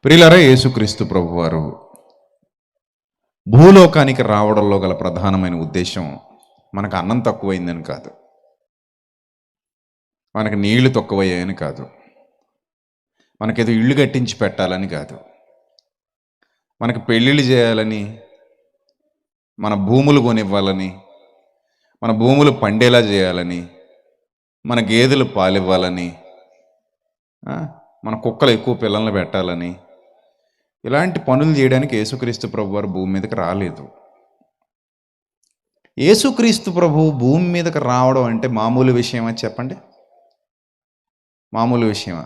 ప్రియులారా, యేసుక్రీస్తు ప్రభువారు భూలోకానికి రావడంలో గల ప్రధానమైన ఉద్దేశం మనకు అన్నం తక్కువైందని కాదు, మనకు నీళ్లు తక్కువయ్యాయని కాదు, మనకేదో ఇళ్ళు కట్టించి పెట్టాలని కాదు, మనకు పెళ్ళిళ్ళు చేయాలని, మన భూములు కొనివ్వాలని, మన భూములు పండేలా చేయాలని, మన గేదెలు పాలివ్వాలని, మన కుక్కలు ఎక్కువ పిల్లల్ని పెట్టాలని, ఇలాంటి పనులు చేయడానికి యేసుక్రీస్తు ప్రభు వారు భూమి మీదకి రాలేదు. యేసుక్రీస్తు ప్రభు భూమి మీదకి రావడం అంటే మామూలు విషయమా చెప్పండి? మామూలు విషయమా?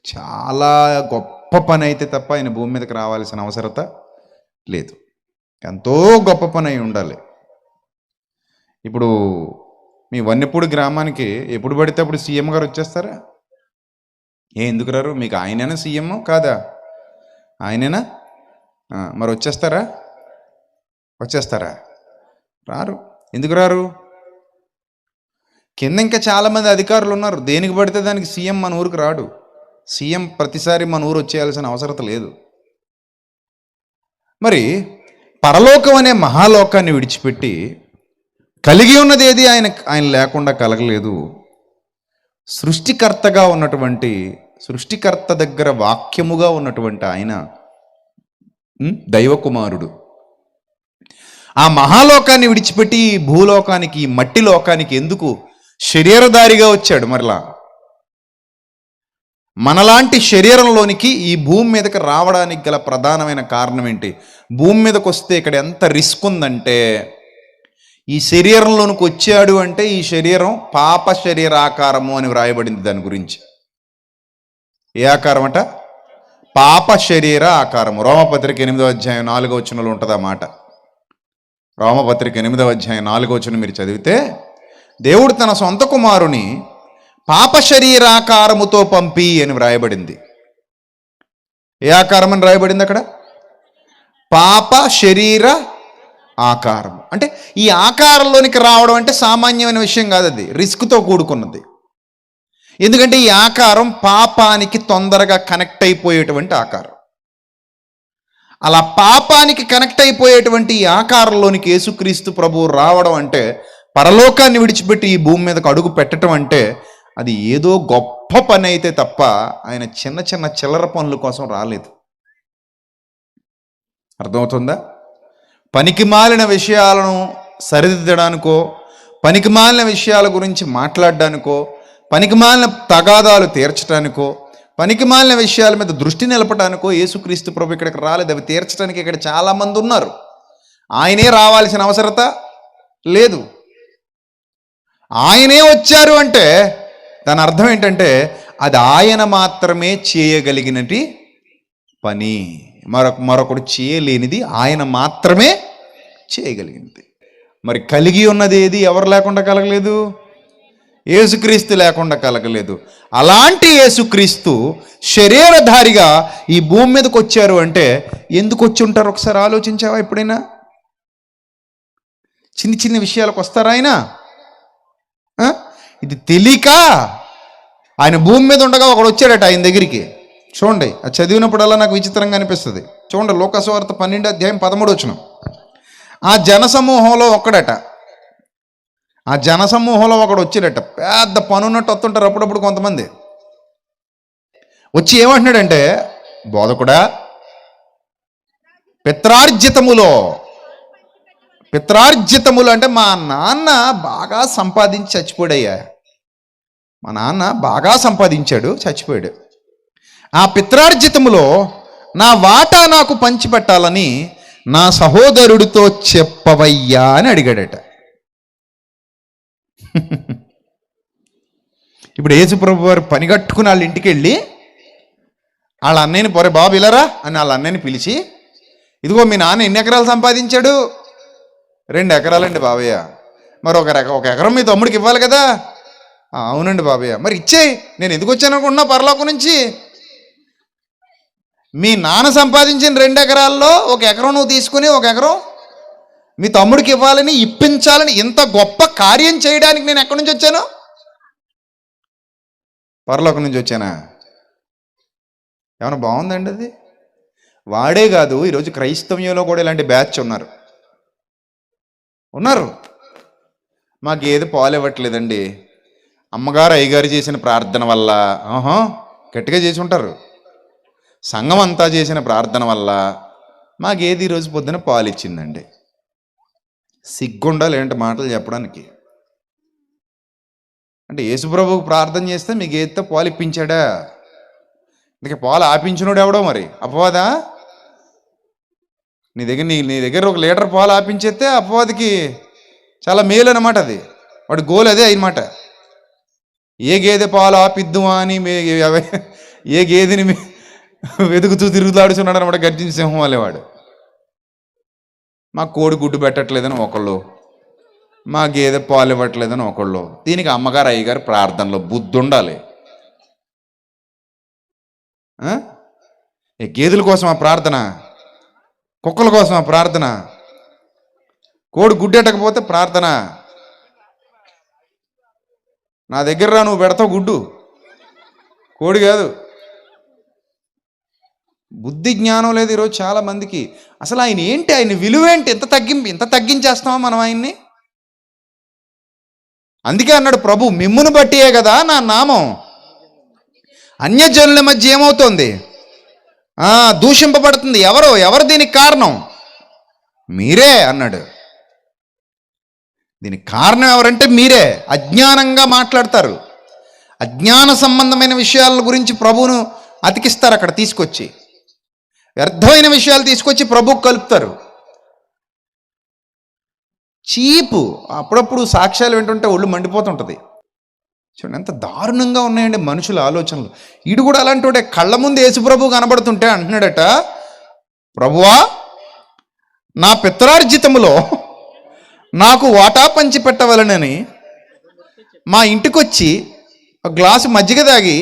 చాలా గొప్ప పని అయితే తప్ప ఆయన భూమి మీదకి రావాల్సిన అవసరత లేదు. ఎంతో గొప్ప పని అయి ఉండాలి. ఇప్పుడు మీ వన్నెపూడి గ్రామానికి ఎప్పుడు పడితే అప్పుడు సీఎం గారు వచ్చేస్తారా? ఎందుకు రారు? మీకు ఆయనైనా సీఎం కాదా? ఆయనేనా? మరి వచ్చేస్తారా? రారు. ఎందుకు రారు? కింద ఇంకా చాలామంది అధికారులు ఉన్నారు. దేనికి పడితే దానికి సీఎం మన ఊరికి రాడు. సీఎం ప్రతిసారి మన ఊరు వచ్చేయాల్సిన అవసరత లేదు. మరి పరలోకం అనే మహాలోకాన్ని విడిచిపెట్టి కలిగి ఉన్నది ఏది ఆయన లేకుండా కలగలేదు. సృష్టికర్తగా ఉన్నటువంటి, సృష్టికర్త దగ్గర వాక్యముగా ఉన్నటువంటి ఆయన దైవకుమారుడు. ఆ మహాలోకాన్ని విడిచిపెట్టి భూలోకానికి, మట్టి లోకానికి ఎందుకు శరీరధారిగా వచ్చాడు? మరలా మనలాంటి శరీరంలోనికి ఈ భూమి మీదకి రావడానికి గల ప్రధానమైన కారణం ఏంటి? భూమి మీదకి వస్తే ఇక్కడ ఎంత రిస్క్ ఉందంటే, ఈ శరీరంలోనికి వచ్చాడు అంటే ఈ శరీరం పాప శరీరాకారము అని వ్రాయబడింది. దాని గురించి ఏ ఆకారం అట? పాప శరీర ఆకారము. రోమపత్రిక 8వ అధ్యాయం 4వ వచనంలో ఉంటుంది ఆ మాట. రోమపత్రిక 8వ అధ్యాయం 4వ వచనం మీరు చదివితే, దేవుడు తన సొంత కుమారుని పాప శరీరాకారముతో పంపి అని వ్రాయబడింది. ఏ ఆకారం అని రాయబడింది అక్కడ? పాప శరీర ఆకారం. అంటే ఈ ఆకారంలోనికి రావడం అంటే సామాన్యమైన విషయం కాదు, అది రిస్క్తో కూడుకున్నది. ఎందుకంటే ఈ ఆకారం పాపానికి తొందరగా కనెక్ట్ అయిపోయేటువంటి ఆకారం. అలా పాపానికి కనెక్ట్ అయిపోయేటువంటి ఈ ఆకారంలోనికి యేసుక్రీస్తు ప్రభువు రావడం అంటే, పరలోకాన్ని విడిచిపెట్టి ఈ భూమి మీదకు అడుగు పెట్టడం అంటే, అది ఏదో గొప్ప పని అయితే తప్ప ఆయన చిన్న చిన్న చిల్లర పనుల కోసం రాలేదు. అర్థమవుతుందా? పనికిమాలిన విషయాలను సరిదిద్దడానికో, పనికిమాలిన విషయాల గురించి మాట్లాడడానికో, పనికిమాలిన తగాదాలు తీర్చడానికో, పనికిమాలిన విషయాల మీద దృష్టి నిలపడానికో యేసుక్రీస్తు ప్రభు ఇక్కడికి రాలేదు. అవి తీర్చడానికి ఇక్కడ చాలామంది ఉన్నారు. ఆయనే రావాల్సిన అవసరత లేదు. ఆయనే వచ్చారు అంటే దాని అర్థం ఏంటంటే, అది ఆయన మాత్రమే చేయగలిగినటి పని. మరొకడు చేయలేనిది ఆయన మాత్రమే చేయగలిగినది. మరి కలిగి ఉన్నది ఏది ఎవరు లేకుండా కలగలేదు? యేసుక్రీస్తు లేకుండా కలగలేదు. అలాంటి యేసుక్రీస్తు శరీరధారిగా ఈ భూమి మీదకి వచ్చారు అంటే ఎందుకు వచ్చి ఉంటారు? ఒకసారి ఆలోచించావా ఎప్పుడైనా? చిన్న చిన్న విషయాలకు వస్తారా ఆయన? ఇది తెలియక ఆయన భూమి మీద ఉండగా ఒకడు వచ్చాడట ఆయన దగ్గరికి. చూడండి, అది చదివినప్పుడల్లా నాకు విచిత్రంగా అనిపిస్తుంది. చూడండి, లోకసువార్త 12వ అధ్యాయం 13వ వచనం. ఆ జనసమూహంలో ఒక్కడట, ఆ జనసమూహంలో ఒకడు వచ్చాడట. పెద్ద పనున్నట్టు వస్తుంటారు అప్పుడప్పుడు కొంతమంది. వచ్చి ఏమంటున్నాడంటే, బోధకుడా, పిత్రార్జితములు అంటే మా నాన్న బాగా సంపాదించి చచ్చిపోయాడయ్యా. మా నాన్న బాగా సంపాదించాడు, చచ్చిపోయాడు. ఆ పిత్రార్జితములో నా వాటా నాకు పంచిపెట్టాలని నా సహోదరుడితో చెప్పవయ్యా అని అడిగాడట. ఇప్పుడు యేసుప్రభు వారు పని కట్టుకుని వాళ్ళ ఇంటికి వెళ్ళి వాళ్ళ అన్నయ్యని, పొరే బాబు ఇలారా అని వాళ్ళ అన్నయ్యని పిలిచి, ఇదిగో మీ నాన్న ఎన్ని ఎకరాలు సంపాదించాడు? 2 ఎకరాలండి బాబయ్య. మరి ఒక ఎకరం మీ తమ్ముడికి ఇవ్వాలి కదా? అవునండి బాబయ్య. మరి ఇచ్చేయి, నేను ఎందుకు వచ్చాను అనుకుంటున్నా పరలోకం నుంచి. మీ నాన్న సంపాదించిన 2 ఎకరాల్లో 1 ఎకరం నువ్వు తీసుకుని 1 ఎకరం మీ తమ్ముడికి ఇవ్వాలని, ఇప్పించాలని, ఇంత గొప్ప కార్యం చేయడానికి నేను ఎక్కడి నుంచి వచ్చాను? పరలోకం నుంచి వచ్చానా? ఏమైనా బాగుందండి అది? వాడే కాదు, ఈరోజు క్రైస్తవ్యంలో కూడా ఇలాంటి బ్యాచ్ ఉన్నారు. మాకు ఏది పాలు ఇవ్వట్లేదండి, అమ్మగారు అయ్యగారు చేసిన ప్రార్థన వల్ల. ఆహా, గట్టిగా చేసి ఉంటారు. సంఘం అంతా చేసిన ప్రార్థన వల్ల మాకేది ఈరోజు పొద్దున పాలు ఇచ్చిందండి. సిగ్గుండాలి ఏంటి మాటలు చెప్పడానికి. అంటే యేసుప్రభువుకు ప్రార్థన చేస్తే మీకు ఏదో పాలు ఇప్పించాడా? ఇందుకే పాలు ఆపించినోడు ఎవడో మరి, అపవాదా? నీ దగ్గర 1 లీటర్ పాలు ఆపించేస్తే అపవాదికి చాలా మేలు అనమాట. అది వాడి గోల్ అదే అన్నమాట. ఏ గేదె పాలు ఆపిద్దుమా అని ఏ గేదెని వెతుకుతూ తిరుగుతాడుచున్నాడు అనమాట, గర్జించ సింహం వాళ్ళేవాడు. మా కోడి గుడ్డు పెట్టట్లేదని ఒకళ్ళు, మా గేదె పాలు ఇవ్వట్లేదని ఒకళ్ళు. దీనికి అమ్మగారు అయ్యగారు ప్రార్థనలో బుద్ధి ఉండాలి. గేదెల కోసం ఆ ప్రార్థన, కుక్కల కోసం ఆ ప్రార్థన, కోడి గుడ్డెట్టకపోతే ప్రార్థన. నా దగ్గర రా, నువ్వు పెడతావు గుడ్డు, కోడి కాదు. బుద్ధి జ్ఞానం లేదు ఈరోజు చాలా మందికి. అసలు ఆయన ఏంటి, ఆయన విలువేంటి? ఎంత తగ్గించేస్తామో మనం ఆయన్ని. అందుకే అన్నాడు ప్రభు, మిమ్మును బట్టియే కదా నా నామం అన్యజనుల మధ్య ఏమవుతోంది? దూషింపబడుతుంది. ఎవరు దీనికి కారణం? మీరే అన్నాడు. దీనికి కారణం ఎవరంటే మీరే. అజ్ఞానంగా మాట్లాడతారు, అజ్ఞాన సంబంధమైన విషయాల గురించి ప్రభువును అతికిస్తారు. అక్కడ తీసుకొచ్చి వ్యర్థమైన విషయాలు తీసుకొచ్చి ప్రభుకు కలుపుతారు. చీపు. అప్పుడప్పుడు సాక్ష్యాలు వింటుంటే ఒళ్ళు మండిపోతుంటుంది. చూడండి ఎంత దారుణంగా ఉన్నాయండి మనుషుల ఆలోచనలు. ఈడు కూడా అలాంటి వాడే. కళ్ళ ముందు యేసుప్రభు కనబడుతుంటే అంటున్నాడట, ప్రభువా నా పిత్రార్జితములో నాకు వాటా పంచి పెట్టవలనని మా ఇంటికొచ్చి ఒక గ్లాసు మజ్జిగ తాగి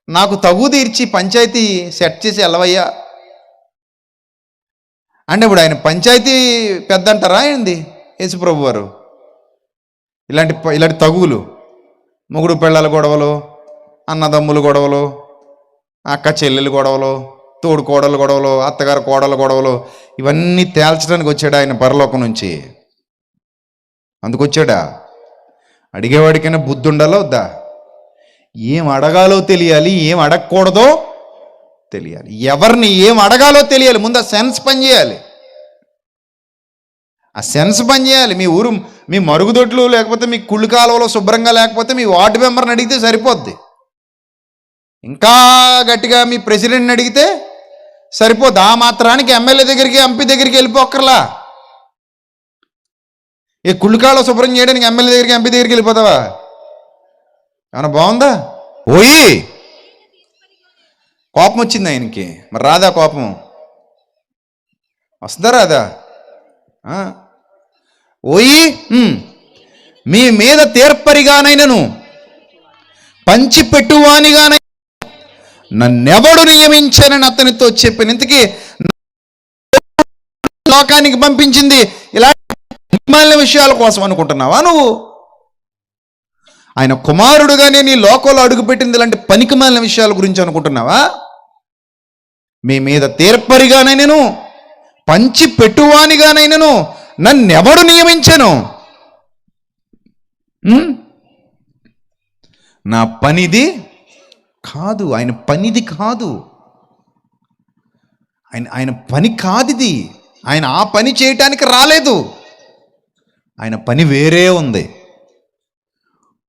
నాకు తగు తీర్చి పంచాయతీ సెట్ చేసి వెళ్ళవయ్యా అంటే ఇప్పుడు ఆయన పంచాయతీ పెద్ద అంటారా ఏంది యేసుప్రభు వారు? ఇలాంటి తగువులు, మొగుడు పెళ్ళాల గొడవలు, అన్నదమ్ముల గొడవలు, అక్క చెల్లెలు గొడవలు, తోడు కోడలు గొడవలు, అత్తగారు కోడల గొడవలు, ఇవన్నీ తేల్చడానికి వచ్చాడు ఆయన పరలోకం నుంచి. అందుకొచ్చాడా? అడిగేవాడికైనా బుద్ధి ఉండాలో వద్దా? ఏం అడగాలో తెలియాలి, ఏం అడగకూడదో తెలియాలి, ఎవరిని ఏం అడగాలో తెలియాలి. ముందు ఆ సెన్స్ పనిచేయాలి. మీ మరుగుదొడ్లు లేకపోతే మీ కుళ్ళు కాలువలో శుభ్రంగా లేకపోతే మీ వార్డు మెంబర్ని అడిగితే సరిపోద్ది. ఇంకా గట్టిగా మీ ప్రెసిడెంట్ని అడిగితే సరిపోద్ది. ఆ మాత్రానికి ఎమ్మెల్యే దగ్గరికి, ఎంపీ దగ్గరికి వెళ్ళిపోక్కర్లా. ఏ కుళ్ళు కాలువ శుభ్రం చేయడానికి ఎమ్మెల్యే దగ్గరికి, ఎంపీ దగ్గరికి వెళ్ళిపోతావా? ఏమన్నా బాగుందా? ఓయి కోపం వచ్చింది ఆయనకి, మరి రాదా కోపం? వస్తుందా రాదా? ఓయి మీ మీద తీర్పరిగానైనను పంచిపెట్టువానిగానైనా నన్నెవడు నియమించానని అతనితో చెప్పిన. ఇంతకీ లోకానికి పంపించింది ఇలాంటి విషయాల కోసం అనుకుంటున్నావా నువ్వు? ఆయన కుమారుడుగానే నీ లోకంలో అడుగుపెట్టింది ఇలాంటి పనికిమాలిన విషయాల గురించి అనుకుంటున్నావా? మీ మీద తీర్పరిగానైనను పంచి పెట్టువానిగానైనను నన్నెవడు నియమించను? నా పనిది కాదు, ఆయన పనిది కాదు, ఆయన పని కాదిది. ఆయన ఆ పని చేయటానికి రాలేదు, ఆయన పని వేరే ఉంది.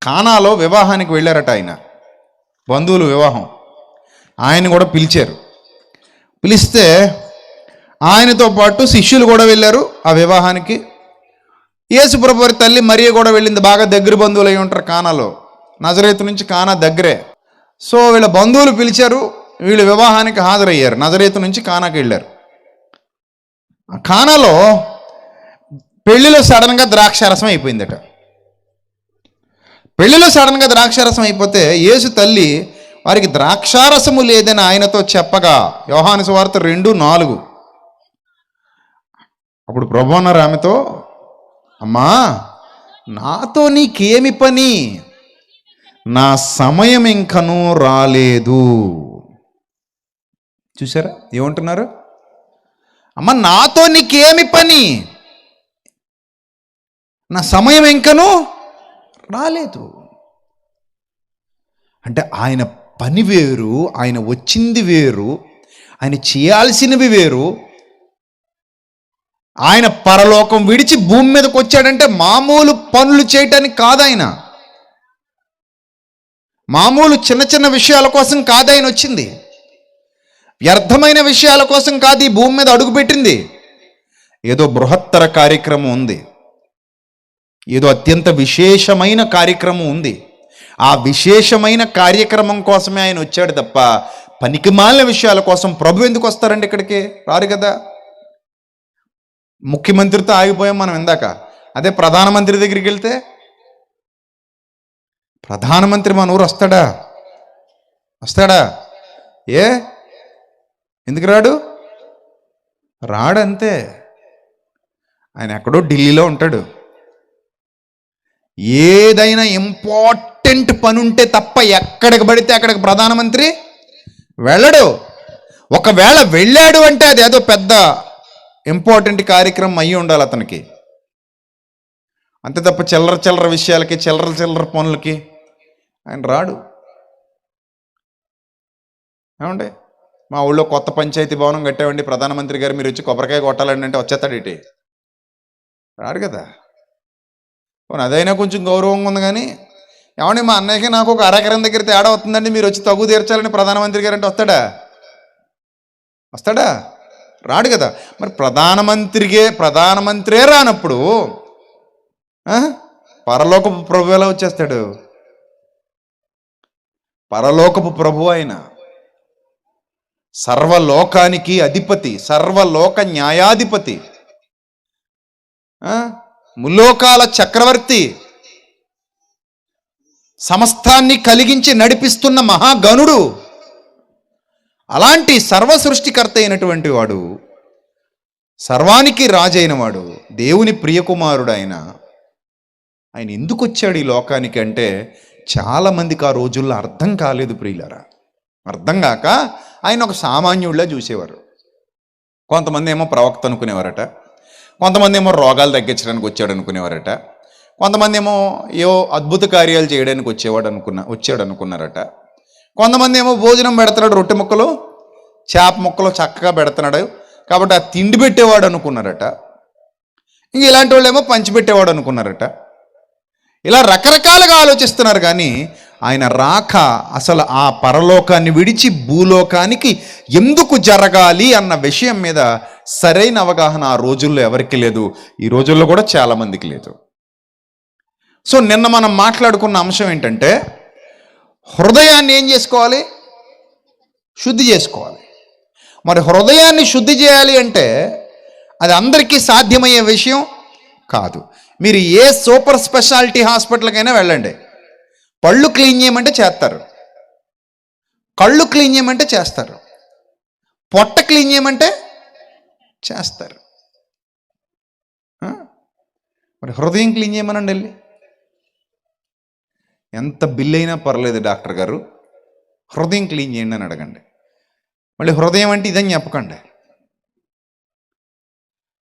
కానాలో వివాహానికి వెళ్ళారట ఆయన, బంధువులు వివాహం. ఆయన కూడా పిలిచారు. పిలిస్తే ఆయనతో పాటు శిష్యులు కూడా వెళ్ళారు ఆ వివాహానికి. యేసుప్రభు వారి తల్లి మరియ కూడా వెళ్ళింది. బాగా దగ్గర బంధువులు అయి ఉంటారు కానాలో, నజరేతు నుంచి కానా దగ్గరే. సో వీళ్ళ బంధువులు పిలిచారు, వీళ్ళు వివాహానికి హాజరయ్యారు. నజరేతు నుంచి కానాకి వెళ్ళారు. కానాలో పెళ్లిలో సడన్గా ద్రాక్షారసం అయిపోయిందట. పెళ్లిలో సడన్గా ద్రాక్షారసం అయిపోతే యేసు తల్లి వారికి ద్రాక్షారసము లేదని ఆయనతో చెప్పగా, యోహాను సువార్త 2:4. అప్పుడు ప్రభు అన్నారు ఆమెతో, అమ్మా నాతో నీకేమి పని, నా సమయం ఇంకనూ రాలేదు. చూసారా ఏమంటున్నారు? అమ్మ నాతో నీకేమి పని, నా సమయం ఇంకనూ రాలేదు. అంటే ఆయన పని వేరు, ఆయన వచ్చింది వేరు, ఆయన చేయాల్సినవి వేరు. ఆయన పరలోకం విడిచి భూమి మీదకి వచ్చాడంటే మామూలు పనులు చేయటానికి కాదు, ఆయన మామూలు చిన్న చిన్న విషయాల కోసం కాదు ఆయన వచ్చింది, వ్యర్థమైన విషయాల కోసం కాదు ఈ భూమి మీద అడుగుపెట్టింది. ఏదో బృహత్తర కార్యక్రమం ఉంది, ఏదో అత్యంత విశేషమైన కార్యక్రమం ఉంది. ఆ విశేషమైన కార్యక్రమం కోసమే ఆయన వచ్చాడు తప్ప పనికిమాలిన విషయాల కోసం ప్రభు ఎందుకు వస్తారండి ఇక్కడికి? రారు కదా. ముఖ్యమంత్రితో ఆగిపోయాం మనం ఇందాక. అదే ప్రధానమంత్రి దగ్గరికి వెళ్తే, ప్రధానమంత్రి మన ఊరు వస్తాడా? వస్తాడా? ఎందుకు రాడు? రాడంతే. ఆయన ఎక్కడో ఢిల్లీలో ఉంటాడు. ఏదైనా ఇంపార్టెంట్ పని ఉంటే తప్ప ఎక్కడికి పడితే అక్కడికి ప్రధానమంత్రి వెళ్ళడు. ఒకవేళ వెళ్ళాడు అంటే అది ఏదో పెద్ద ఇంపార్టెంట్ కార్యక్రమం అయ్యి ఉండాలి అతనికి. అంతే తప్ప చిల్లర చిల్లర విషయాలకి, చిల్లర చిల్లర పనులకి ఆయన రాడు. ఏమండి, మా ఊళ్ళో కొత్త పంచాయతీ భవనం కట్టామండి, ప్రధానమంత్రి గారు మీరు వచ్చి కొబ్బరికాయ కొట్టాలండి అంటే వచ్చేస్తాడు ఇటీ? రాడు కదా. అదైనా కొంచెం గౌరవంగా ఉంది. కానీ ఏమండి మా అన్నయ్యకి నాకు ఒక అరెకరం దగ్గర తేడా అవుతుందండి, మీరు వచ్చి తగ్గు తీర్చాలని ప్రధానమంత్రి గారు అంటే వస్తాడా? రాడు కదా. మరి ప్రధానమంత్రే రానప్పుడు పరలోకపు ప్రభు ఎలా వచ్చేస్తాడు? పరలోకపు ప్రభు ఆయన సర్వలోకానికి అధిపతి, సర్వలోక న్యాయాధిపతి, ముల్లోకాల చక్రవర్తి, సమస్తాన్ని కలిగించి నడిపిస్తున్న మహాగణుడు, అలాంటి సర్వ సృష్టికర్త అయినటువంటి వాడు, సర్వానికి రాజైన వాడు, దేవుని ప్రియకుమారుడు ఆయన ఎందుకు వచ్చాడు ఈ లోకానికి అంటే చాలామందికి ఆ రోజుల్లో అర్థం కాలేదు ప్రియులారా. అర్థం కాక ఆయన ఒక సామాన్యుడిలా చూసేవారు. కొంతమంది ఏమో ప్రవక్త అనుకునేవారట, కొంతమంది ఏమో రోగాలు తగ్గించడానికి వచ్చాడు అనుకునేవారట, కొంతమంది ఏమో ఏవో అద్భుత కార్యాలు చేయడానికి వచ్చాడు అనుకున్నారట, కొంతమంది ఏమో భోజనం పెడుతున్నాడు, రొట్టె ముక్కలు చేప ముక్కలు చక్కగా పెడుతున్నాడు కాబట్టి ఆ తిండి పెట్టేవాడు అనుకున్నారట. ఇంక ఇలాంటి వాళ్ళు ఏమో పంచిపెట్టేవాడు అనుకున్నారట. ఇలా రకరకాలుగా ఆలోచిస్తున్నారు. కానీ ఆయన రాక అసలు ఆ పరలోకాన్ని విడిచి భూలోకానికి ఎందుకు జరగాలి అన్న విషయం మీద సరైన అవగాహన ఆ రోజుల్లో ఎవరికి లేదు, ఈ రోజుల్లో కూడా చాలామందికి లేదు. సో నిన్న మనం మాట్లాడుకున్న అంశం ఏంటంటే హృదయాన్ని ఏం చేసుకోవాలి? శుద్ధి చేసుకోవాలి. మరి హృదయాన్ని శుద్ధి చేయాలి అంటే అది అందరికీ సాధ్యమయ్యే విషయం కాదు. మీరు ఏ సూపర్ స్పెషాలిటీ హాస్పిటల్కైనా వెళ్ళండి, పళ్ళు క్లీన్ చేయమంటే చేస్తారు, కళ్ళు క్లీన్ చేయమంటే చేస్తారు, పొట్ట క్లీన్ చేయమంటే చేస్తారు. మరి హృదయం క్లీన్ చేయమనండి వెళ్ళి. ఎంత బిల్ అయినా పర్లేదు డాక్టర్ గారు, హృదయం క్లీన్ చేయండి అని అడగండి. మళ్ళీ హృదయం అంటే ఇదని చెప్పకండి,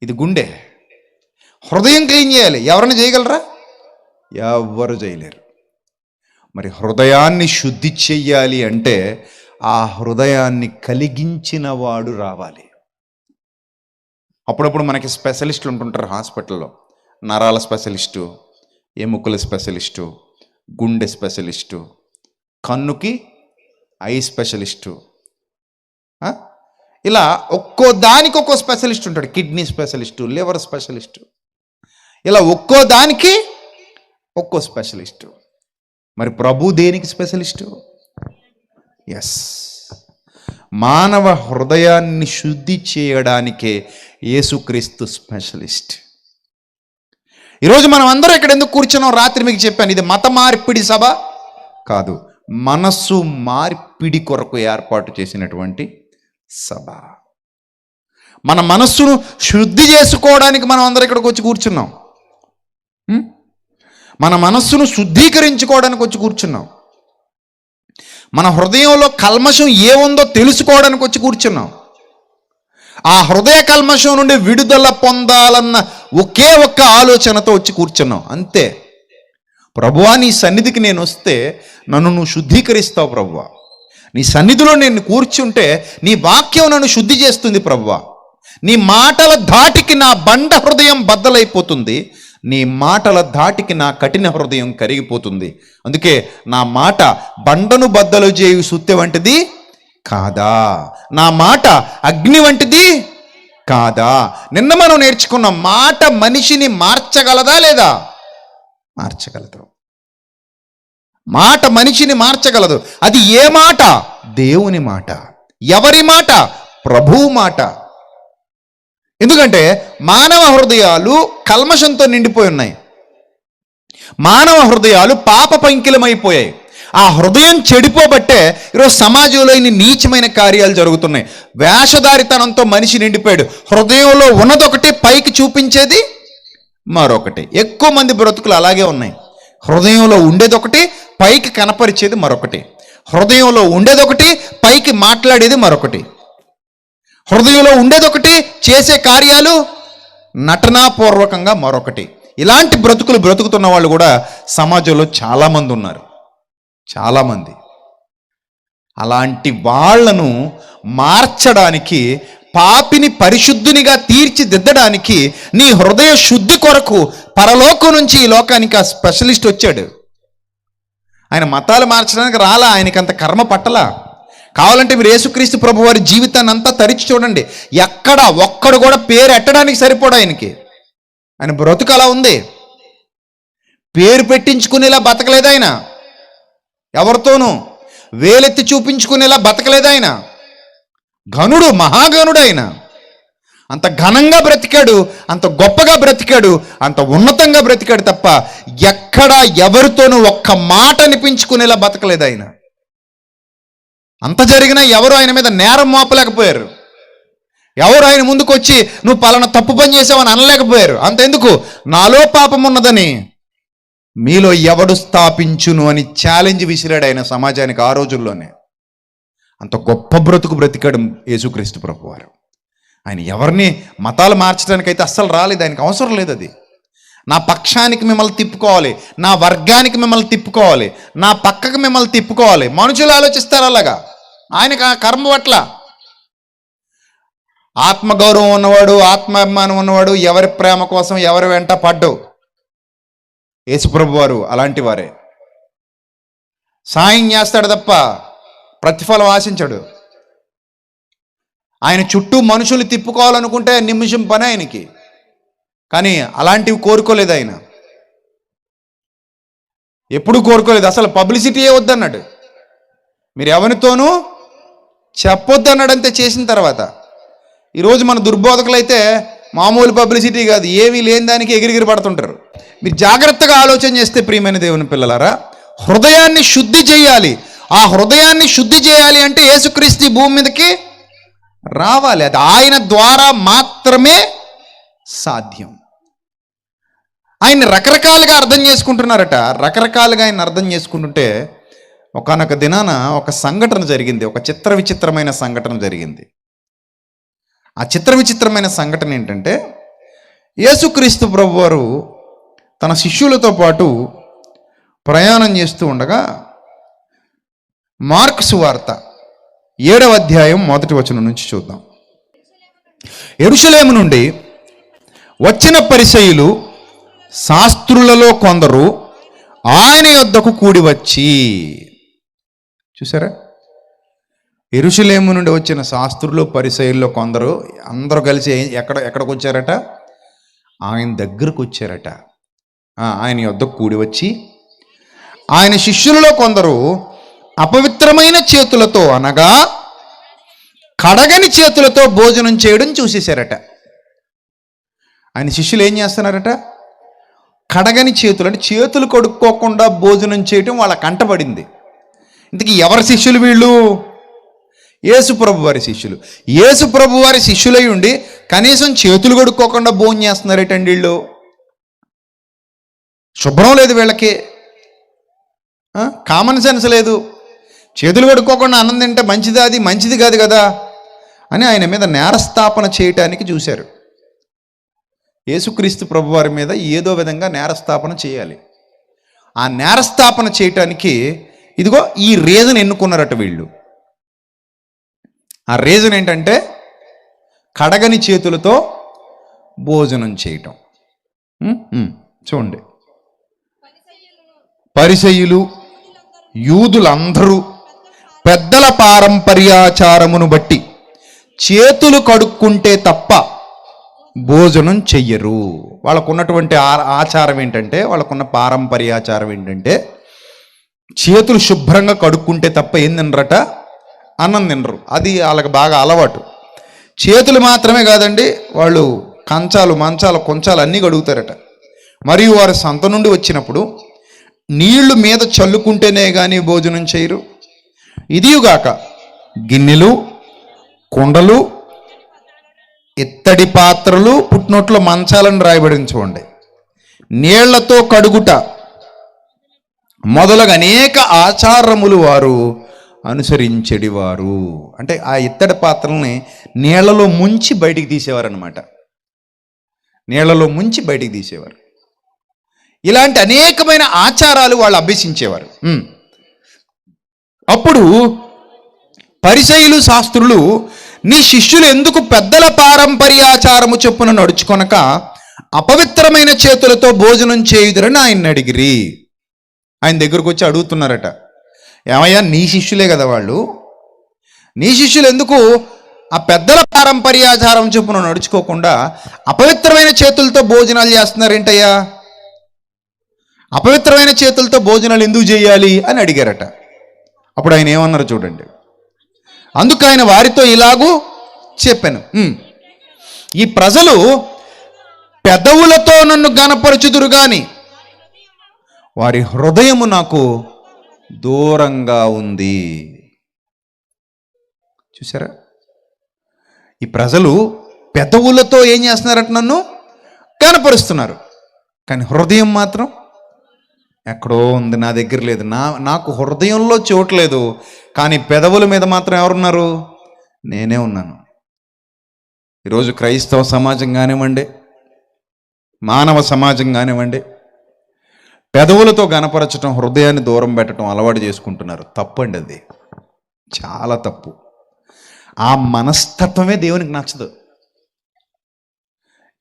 ఇది గుండె. హృదయం క్లీన్ చేయాలి. ఎవరైనా చేయగలరా? ఎవరు చేయలేరు. మరి హృదయాన్ని శుద్ధి చెయ్యాలి అంటే ఆ హృదయాన్ని కలిగించిన వాడు రావాలి. అప్పుడప్పుడు మనకి స్పెషలిస్టులు ఉంటుంటారు హాస్పిటల్లో. నరాల స్పెషలిస్టు, ఎముకల స్పెషలిస్టు, గుండె స్పెషలిస్టు, కన్నుకి ఐ స్పెషలిస్టు, ఇలా ఒక్కో దానికి ఒక్కో స్పెషలిస్ట్ ఉంటాడు. కిడ్నీ స్పెషలిస్టు, లివర్ స్పెషలిస్టు, ఇలా ఒక్కో దానికి ఒక్కో స్పెషలిస్టు. మరి ప్రభు దేనికి స్పెషలిస్టు? ఎస్, మానవ హృదయాన్ని శుద్ధి చేయడానికే యేసుక్రీస్తు స్పెషలిస్ట్. ఈరోజు మనం అందరూ ఇక్కడ ఎందుకు కూర్చున్నాం? రాత్రి మీకు చెప్పాను, ఇది మత మార్పిడి సభ కాదు, మనస్సు మార్పిడి కొరకు ఏర్పాటు చేసినటువంటి సభ. మన మనస్సును శుద్ధి చేసుకోవడానికి మనం అందరూ ఇక్కడికి వచ్చి కూర్చున్నాం. మన మనస్సును శుద్ధీకరించుకోవడానికి వచ్చి కూర్చున్నాం. మన హృదయంలో కల్మషం ఏముందో తెలుసుకోవడానికి వచ్చి కూర్చున్నాం. ఆ హృదయ కల్మషం నుండి విడుదల పొందాలన్న ఒకే ఒక్క ఆలోచనతో వచ్చి కూర్చున్నాం, అంతే. ప్రభువా, నీ సన్నిధికి నేను వస్తే నన్ను నువ్వు శుద్ధీకరిస్తావు ప్రభువా. నీ సన్నిధిలో నేను కూర్చుంటే నీ వాక్యం నన్ను శుద్ధి చేస్తుంది ప్రభువా. నీ మాటల ధాటికి నా బండ హృదయం బద్దలైపోతుంది, నీ మాటల ధాటికి నా కఠిన హృదయం కరిగిపోతుంది. అందుకే నా మాట బండను బద్దలు చేయు సుత్తె వంటిది కాదా, నా మాట అగ్ని వంటిది కాదా. నిన్న మనం నేర్చుకున్న మాట మనిషిని మార్చగలదా లేదా? మార్చగలదు. మాట మనిషిని మార్చగలదు. అది ఏ మాట? దేవుని మాట. ఎవరి మాట? ప్రభువు మాట. ఎందుకంటే మానవ హృదయాలు కల్మషంతో నిండిపోయి ఉన్నాయి. మానవ హృదయాలు పాప పంకిలమైపోయాయి. ఆ హృదయం చెడిపోబట్టే ఈరోజు సమాజంలో ఇన్ని నీచమైన కార్యాలు జరుగుతున్నాయి. వేషధారితనంతో మనిషి నిండిపోయాడు. హృదయంలో ఉన్నదొకటి, పైకి చూపించేది మరొకటి. ఎక్కువ మంది బ్రతుకులు అలాగే ఉన్నాయి. హృదయంలో ఉండేదొకటి, పైకి కనపరిచేది మరొకటి. హృదయంలో ఉండేదొకటి, పైకి మాట్లాడేది మరొకటి. హృదయంలో ఉండేదొకటి, చేసే కార్యాలు నటనాపూర్వకంగా మరొకటి. ఇలాంటి బ్రతుకులు బ్రతుకుతున్న వాళ్ళు కూడా సమాజంలో చాలామంది ఉన్నారు, చాలామంది. అలాంటి వాళ్లను మార్చడానికి, పాపిని పరిశుద్ధునిగా తీర్చిదిద్దడానికి నీ హృదయ శుద్ధి కొరకు పరలోకం నుంచి ఈ లోకానికి ఆ స్పెషలిస్ట్ వచ్చాడు. ఆయన మతాలు మార్చడానికి రాలా, ఆయనకి అంత కర్మ పట్టలా. కావాలంటే మీరు యేసుక్రీస్తు ప్రభు వారి జీవితాన్ని అంతా తరిచి చూడండి, ఎక్కడ ఒక్కడు కూడా పేరు ఎట్టడానికి సరిపోడు ఆయనకి. ఆయన బ్రతుకు అలా ఉంది. పేరు పెట్టించుకునేలా బతకలేదు ఆయన, ఎవరితోనూ వేలెత్తి చూపించుకునేలా బతకలేదు ఆయన. ఘనుడు, మహాగణుడు ఆయన. అంత ఘనంగా బ్రతికాడు, అంత గొప్పగా బ్రతికాడు, అంత ఉన్నతంగా బ్రతికాడు తప్ప ఎక్కడా ఎవరితోనూ ఒక్క మాట అనిపించుకునేలా బతకలేదు ఆయన. అంత జరిగినా ఎవరు ఆయన మీద నేరం మోపలేకపోయారు. ఎవరు ఆయన ముందుకు వచ్చి నువ్వు పలానా తప్పు పని చేసావని అనలేకపోయారు. అంతెందుకు, నాలో పాపం ఉన్నదని మీలో ఎవడు స్థాపించును అని ఛాలెంజ్ విసిరాడు ఆయన సమాజానికి ఆ రోజుల్లోనే. అంత గొప్ప బ్రతుకు బ్రతికాడు యేసుక్రీస్తు ప్రభువారు. ఆయన ఎవరిని మతాలు మార్చడానికైతే అస్సలు రాలేదు, ఆయనకు అవసరం లేదు. అది నా పక్షానికి మిమ్మల్ని తిప్పుకోవాలి, నా వర్గానికి మిమ్మల్ని తిప్పుకోవాలి, నా పక్కకు మిమ్మల్ని తిప్పుకోవాలి. మనుషులు ఆలోచిస్తారు అలాగా, ఆయనకు ఆ కర్మ పట్ల. ఆత్మగౌరవం ఉన్నవాడు, ఆత్మాభిమానం ఉన్నవాడు ఎవరి ప్రేమ కోసం ఎవరి వెంట పడ్డు. యేసుప్రభు వారు అలాంటి వారే. సాయం చేస్తాడు తప్ప ప్రతిఫలం ఆశించాడు. ఆయన చుట్టూ మనుషులు తిప్పుకోవాలనుకుంటే నిమిషం పని ఆయనకి, కానీ అలాంటివి కోరుకోలేదు ఆయన. ఎప్పుడు కోరుకోలేదు. అసలు పబ్లిసిటీయే వద్దన్నాడు. మీరు ఎవరితోనూ చెప్పొద్దు అన్నాడంతే చేసిన తర్వాత. ఈరోజు మన దుర్బోధకులైతే మామూలు పబ్లిసిటీ కాదు, ఏమీ లేని దానికి ఎగిరిగిరి పడుతుంటారు. మీరు జాగ్రత్తగా ఆలోచన చేస్తే ప్రియమైన దేవుని పిల్లలారా, హృదయాన్ని శుద్ధి చేయాలి. ఆ హృదయాన్ని శుద్ధి చేయాలి అంటే యేసుక్రీస్తు భూమి మీదకి రావాలి. అది ఆయన ద్వారా మాత్రమే సాధ్యం. ఆయన రకరకాలుగా అర్థం చేసుకుంటున్నారట. రకరకాలుగా ఆయన అర్థం చేసుకుంటుంటే ఒకానొక దినాన ఒక సంఘటన జరిగింది, ఒక చిత్ర విచిత్రమైన సంఘటన జరిగింది. ఆ చిత్ర విచిత్రమైన సంఘటన ఏంటంటే, యేసుక్రీస్తు ప్రభువారు తన శిష్యులతో పాటు ప్రయాణం చేస్తూ ఉండగా మార్కు సువార్త 7వ అధ్యాయం 1వ వచనం నుంచి చూద్దాం. యెరూషలేము నుండి వచ్చిన పరిసయ్యులు శాస్త్రులలో కొందరు ఆయన యొద్దకు కూడి వచ్చి, చూసారా, యెరూషలేము నుండి వచ్చిన శాస్త్రులు పరిసయ్యుల్లో కొందరు అందరూ కలిసి ఎక్కడికి వచ్చారట? ఆయన దగ్గరకు వచ్చారట. ఆయన యొద్దకు కూడి వచ్చి ఆయన శిష్యులలో కొందరు అపవిత్రమైన చేతులతో, అనగా కడగని చేతులతో భోజనం చేయడం చూసేశారట. ఆయన శిష్యులు ఏం చేస్తున్నారట? కడగని చేతులు, అంటే చేతులు కడుక్కోకుండా భోజనం చేయటం వాళ్ళ కంటపడింది. ఇంతకీ ఎవరి శిష్యులు వీళ్ళు? యేసుప్రభు వారి శిష్యులు. యేసుప్రభు వారి శిష్యులై ఉండి కనీసం చేతులు కడుక్కోకుండా భోజనం చేస్తున్నారేటండి వీళ్ళు. శుభ్రం లేదు వీళ్ళకి, కామన్ సెన్స్ లేదు. చేతులు కడుక్కోకుండా అన్నం తింటే మంచిది, అది మంచిది కాదు కదా అని ఆయన మీద నేరస్థాపన చేయటానికి చూశారు. యేసుక్రీస్తు ప్రభువారి మీద ఏదో విధంగా నేరస్థాపన చేయాలి. ఆ నేరస్థాపన చేయటానికి ఇదిగో ఈ రీజన్ ఎన్నుకున్నారట వీళ్ళు. ఆ రీజన్ ఏంటంటే కడగని చేతులతో భోజనం చేయటం. చూడండి, పరిసయ్యులు యూదులందరూ పెద్దల పారంపర్యాచారమును బట్టి చేతులు కడుక్కుంటే తప్ప భోజనం చెయ్యరు. వాళ్ళకున్నటువంటి ఆచారం ఏంటంటే, వాళ్ళకున్న పారంపర్యాచారం ఏంటంటే చేతులు శుభ్రంగా కడుక్కుంటే తప్ప ఏం తినరట, అన్నం తినరు. అది వాళ్ళకి బాగా అలవాటు. చేతులు మాత్రమే కాదండి, వాళ్ళు కంచాలు, మంచాలు, కొంచాలు అన్నీ కడుగుతారట. మరియు వారు సంత నుండి వచ్చినప్పుడు నీళ్లు మీద చల్లుకుంటేనే కానీ భోజనం చేయరు. ఇదియుగాక గిన్నెలు, కుండలు, ఇత్తడి పాత్రలు, పుట్టినోట్లో మంచాలను రాయబడింది చూడండి, నీళ్లతో కడుగుట మొదలగు అనేక ఆచారములు వారు అనుసరించెడివారు. అంటే ఆ ఇత్తడి పాత్రల్ని నీళ్లలో ముంచి బయటికి తీసేవారు అనమాట. నీళ్లలో ముంచి బయటికి తీసేవారు. ఇలాంటి అనేకమైన ఆచారాలు వాళ్ళు అభ్యసించేవారు. అప్పుడు పరిసయ్యులు, శాస్త్రులు, నీ శిష్యులు ఎందుకు పెద్దల పారంపర్యాచారము చొప్పున నడుచుకొనక అపవిత్రమైన చేతులతో భోజనం చేయుదురని ఆయన అడిగిరి. ఆయన దగ్గరకు వచ్చి అడుగుతున్నారట, ఏమయ్యా నీ శిష్యులే కదా వాళ్ళు, నీ శిష్యులు ఎందుకు ఆ పెద్దల పారంపర్యాచారం చొప్పున నడుచుకోకుండా అపవిత్రమైన చేతులతో భోజనాలు చేస్తున్నారేంటయ్యా, అపవిత్రమైన చేతులతో భోజనాలు ఎందుకు చేయాలి అని అడిగారట. అప్పుడు ఆయన ఏమన్నారు చూడండి, అందుకు ఆయన వారితో ఇలాగూ చెప్పాను, ఈ ప్రజలు పెదవులతో నన్ను గనపరచుదురు గాని వారి హృదయము నాకు దూరంగా ఉంది. చూసారా, ఈ ప్రజలు పెదవులతో ఏం చేస్తున్నారట, నన్ను కనపరుస్తున్నారు, కానీ హృదయం మాత్రం ఎక్కడో ఉంది, నా దగ్గర లేదు. నాకు హృదయంలో చోట్లేదు, కానీ పెదవుల మీద మాత్రం ఎవరున్నారు, నేనే ఉన్నాను. ఈరోజు క్రైస్తవ సమాజం కానివ్వండి, మానవ సమాజం కానివ్వండి, పెదవులతో గనపరచడం, హృదయాన్ని దూరం పెట్టడం అలవాటు చేసుకుంటున్నారు. తప్పండి, అది చాలా తప్పు. ఆ మనస్తత్వమే దేవునికి నచ్చదు.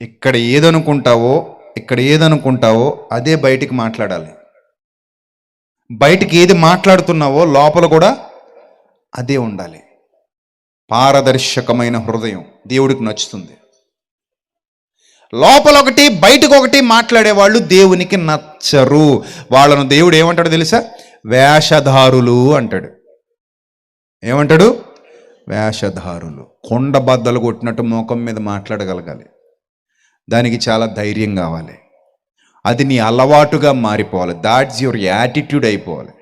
ఇక్కడ ఏదనుకుంటావో అదే బయటికి మాట్లాడాలి. బయటికి ఏది మాట్లాడుతున్నావో లోపల కూడా అదే ఉండాలి. పారదర్శకమైన హృదయం దేవుడికి నచ్చుతుంది. లోపల ఒకటి బయటకు ఒకటి మాట్లాడేవాళ్ళు దేవునికి నచ్చరు. వాళ్ళను దేవుడు ఏమంటాడు తెలుసా, వేషధారులు అంటాడు. ఏమంటాడు, వేషధారులు. కొండ బద్దలు కొట్టినట్టు మోకం మీద మాట్లాడగలగాలి. దానికి చాలా ధైర్యం కావాలి. అది నీ అలవాటుగా మారిపోవాలి. దాట్స్ యువర్ యాటిట్యూడ్ అయిపోవాలి.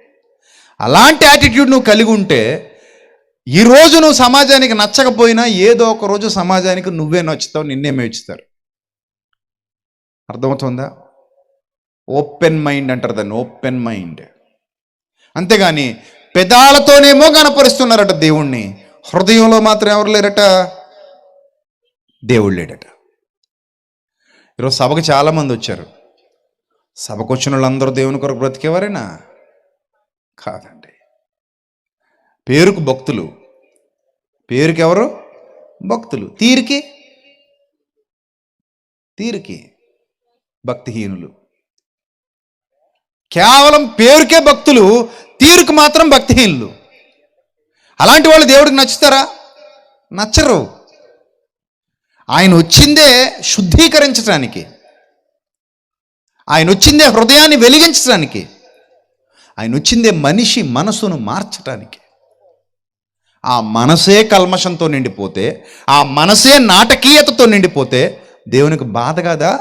అలాంటి యాటిట్యూడ్ నువ్వు కలిగి ఉంటే ఈరోజు నువ్వు సమాజానికి నచ్చకపోయినా ఏదో ఒక రోజు సమాజానికి నువ్వే నచ్చుతావు, నిన్నే మెచ్చుతారు. అర్థమవుతుందా? ఓపెన్ మైండ్ అంటారు దాన్ని, ఓపెన్ మైండ్. అంతేగాని పెదాలతోనేమో కనపరుస్తున్నారట దేవుణ్ణి, హృదయంలో మాత్రం ఎవరు లేరట, దేవుడు లేడట. ఈరోజు సభకు చాలామంది వచ్చారు. సభకు వచ్చిన వాళ్ళందరూ దేవుని కొరకు బ్రతికేవారేనా? కాదండి. పేరుకు భక్తులు, పేరుకి ఎవరు భక్తులు, తీరికి భక్తిహీనులు. కేవలం పేరుకే భక్తులు, తీరుకు మాత్రం భక్తిహీనులు. అలాంటి వాళ్ళు దేవుడికి నచ్చుతారా? నచ్చరు. ఆయన వచ్చిందే శుద్ధీకరించడానికి, ఆయన వచ్చిందే హృదయాన్ని వెలిగించడానికి, ఆయన వచ్చిందే మనిషి మనసును మార్చడానికి. ఆ మనసే కల్మషంతో నిండిపోతే, ఆ మనసే నాటకీయతతో నిండిపోతే దేవునికి బాధ కాదా?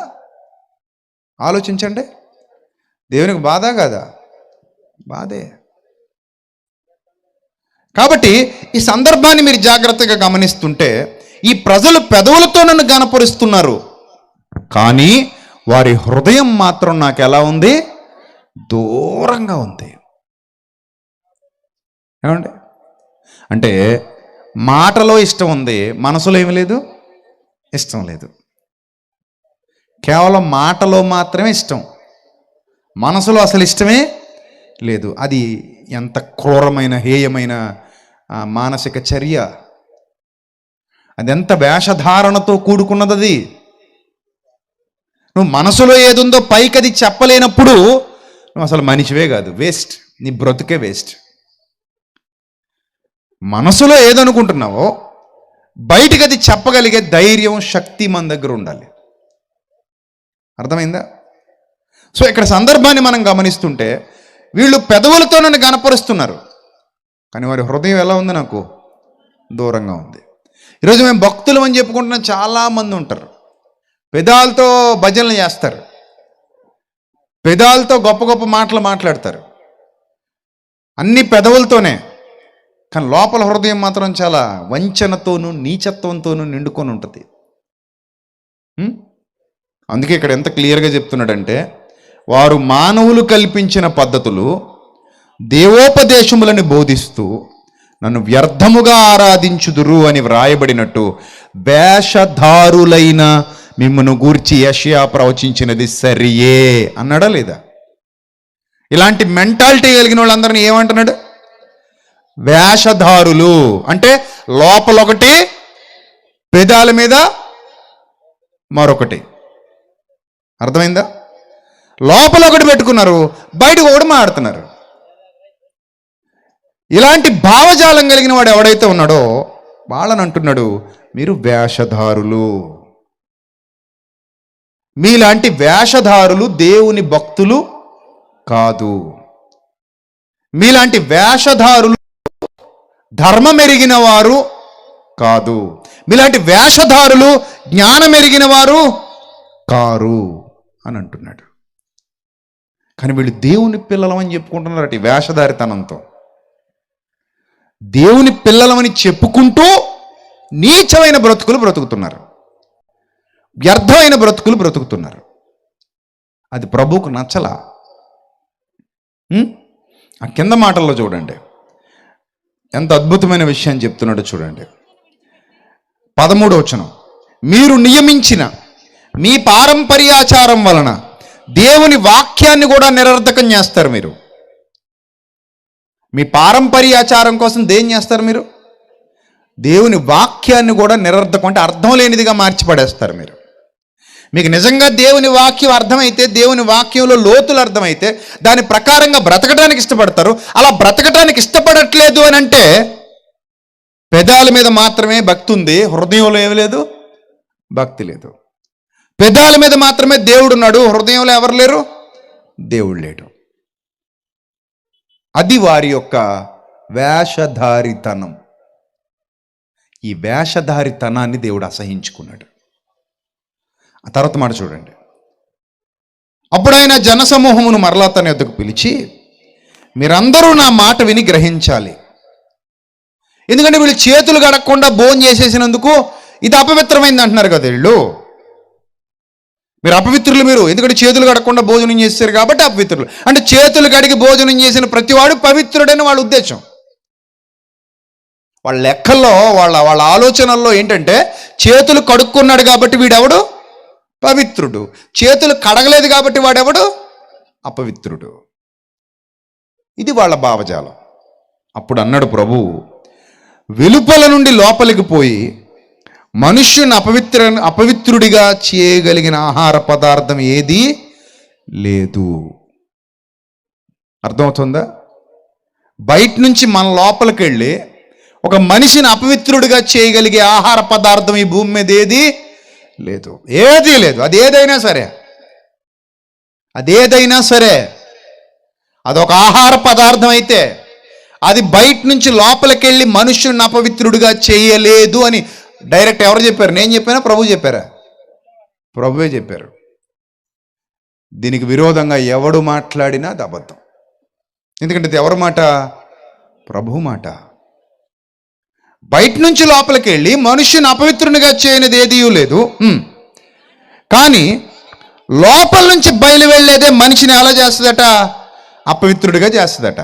ఆలోచించండి. దేవునికి బాధ కాదా? బాధే. కాబట్టి ఈ సందర్భాన్ని మీరు జాగ్రత్తగా గమనిస్తుంటే, ఈ ప్రజలు పెదవులతో నన్ను గనపరుస్తున్నారు, కానీ వారి హృదయం మాత్రం నాకు ఎలా ఉంది? దూరంగా ఉంది. ఏమండి? అంటే మాటలో ఇష్టం ఉంది, మనసులో ఏమి లేదు, ఇష్టం లేదు. కేవలం మాటలో మాత్రమే ఇష్టం, మనసులో అసలు ఇష్టమే లేదు. అది ఎంత క్రూరమైన హేయమైన మానసిక చర్య, అది ఎంత వేషధారణతో కూడుకున్నది. అది నువ్వు మనసులో ఏదుందో పైకి అది చెప్పలేనప్పుడు నువ్వు అసలు మనిషివే కాదు, వేస్ట్, నీ బ్రతుకే వేస్ట్. మనసులో ఏదనుకుంటున్నావో బయటికి అది చెప్పగలిగే ధైర్యం, శక్తి మన దగ్గర ఉండాలి. అర్థమైందా? సో ఇక్కడ సందర్భాన్ని మనం గమనిస్తుంటే వీళ్ళు పెదవులతో నన్ను గనపరుస్తున్నారు, కానీ వారి హృదయం ఎలా ఉంది? నాకు దూరంగా ఉంది. ఈరోజు మేము భక్తులు అని చెప్పుకుంటున్న చాలామంది ఉంటారు, పెదాలతో భజనలు చేస్తారు, పెదాలతో గొప్ప గొప్ప మాటలు మాట్లాడతారు, అన్ని పెదవులతోనే, కానీ లోపల హృదయం మాత్రం చాలా వంచనతోనూ నీచత్వంతోనూ నిండుకొని ఉంటుంది. అందుకే ఇక్కడ ఎంత క్లియర్గా చెప్తున్నాడంటే, వారు మానవులు కల్పించిన పద్ధతులు దేవోపదేశములను బోధిస్తూ నన్ను వ్యర్థముగా ఆరాధించుదురు అని వ్రాయబడినట్టు వేషధారులైన మిమ్మను గూర్చి యెషయా ప్రవచించినది సరియే అన్నాడా లేదా? ఇలాంటి మెంటాలిటీ కలిగిన వాళ్ళందరినీ ఏమంటున్నాడు? వేషధారులు. అంటే లోపలొకటి, పెదాల మీద మరొకటి. అర్థమైందా? లోపల ఒకటి పెట్టుకున్నారు, బయటకు ఒకటి మాడుతున్నారు. ఇలాంటి భావజాలం కలిగిన వాడు ఎవడైతే ఉన్నాడో వాళ్ళని అంటున్నాడు, మీరు వేషధారులు. మీలాంటి వేషధారులు దేవుని భక్తులు కాదు. మీలాంటి వేషధారులు ధర్మం ఎరిగిన వారు కాదు. మీలాంటి వేషధారులు జ్ఞానం ఎరిగిన వారు కారు అని అంటున్నాడు. కానీ వీళ్ళు దేవుని పిల్లలమని చెప్పుకుంటున్నారు అటు వేషధారితనంతో. దేవుని పిల్లలమని చెప్పుకుంటూ నీచమైన బ్రతుకులు బ్రతుకుతున్నారు, వ్యర్థమైన బ్రతుకులు బ్రతుకుతున్నారు. అది ప్రభువుకు నచ్చలా. ఆ కింద మాటల్లో చూడండి ఎంత అద్భుతమైన విషయం చెప్తున్నాడో చూడండి. 13వ వచనం, మీరు నియమించిన మీ పారంపర్యాచారం వలన దేవుని వాక్యాన్ని కూడా నిరర్ధకం చేస్తారు. మీరు మీ పారంపర్యాచారం కోసం దేం చేస్తారు? మీరు దేవుని వాక్యాన్ని కూడా నిరర్ధకం, అంటే అర్థం లేనిదిగా మార్చిపడేస్తారు. మీరు మీకు నిజంగా దేవుని వాక్యం అర్థమైతే, దేవుని వాక్యంలో లోతులు అర్థమైతే దాని ప్రకారంగా బ్రతకడానికి ఇష్టపడతారు. అలా బ్రతకడానికి ఇష్టపడట్లేదు అని అంటే పెదాల మీద మాత్రమే భక్తి ఉంది, హృదయంలో ఏమి లేదు, భక్తి లేదు. పెదాల మీద మాత్రమే దేవుడు ఉన్నాడు, హృదయంలో ఎవరు లేరు, దేవుడు లేడు. అది వారి యొక్క వేషధారితనం. ఈ వేషధారితనాన్ని దేవుడు అసహించుకున్నాడు. ఆ తర్వాత మాట చూడండి, అప్పుడు ఆయన జనసమూహమును మరలా తన యొద్దకు పిలిచి, మీరందరూ నా మాట విని గ్రహించాలి. ఎందుకంటే వీళ్ళు చేతులు కడగకుండా భోజనం చేసేసినందుకు ఇది అపవిత్రమైంది అంటున్నారు కదా వీళ్ళు. మీరు అపవిత్రులు, మీరు ఎందుకంటే చేతులు కడగకుండా భోజనం చేస్తారు కాబట్టి అపవిత్రులు. అంటే చేతులు కడిగి భోజనం చేసిన ప్రతివాడు పవిత్రుడని వాళ్ళ ఉద్దేశం. వాళ్ళ లెక్కల్లో, వాళ్ళ ఆలోచనల్లో ఏంటంటే చేతులు కడుక్కున్నాడు కాబట్టి వీడెవడు పవిత్రుడు, చేతులు కడగలేదు కాబట్టి వాడెవడు అపవిత్రుడు. ఇది వాళ్ళ భావజాలం. అప్పుడు అన్నాడు ప్రభు, వెలుపల నుండి లోపలికి పోయి మనుష్యుని అపవిత్రుడిగా చేయగలిగిన ఆహార పదార్థం ఏదీ లేదు. అర్థమవుతుందా? బయట నుంచి మన లోపలికి వెళ్ళి ఒక మనిషిని అపవిత్రుడిగా చేయగలిగే ఆహార పదార్థం ఈ భూమి మీద ఏది లేదు, ఏదీ లేదు. అది ఏదైనా సరే అదొక ఆహార పదార్థం అయితే అది బయట నుంచి లోపలికి వెళ్ళి మనుష్యుని అపవిత్రుడిగా చేయలేదు అని డైరెక్ట్ ఎవరు చెప్పారు? నేను చెప్పానా, ప్రభు చెప్పారా? ప్రభువే చెప్పారు. దీనికి విరోధంగా ఎవడు మాట్లాడినా అది అబద్ధం. ఎందుకంటే ఇది ఎవరి మాట? ప్రభు మాట. బయట నుంచి లోపలికి వెళ్ళి మనుష్యుని అపవిత్రునిగా చేయనిది ఏదీ లేదు, కానీ లోపల నుంచి బయలు వెళ్ళేదే మనిషిని ఎలా చేస్తుందట? అపవిత్రుడిగా చేస్తుందట.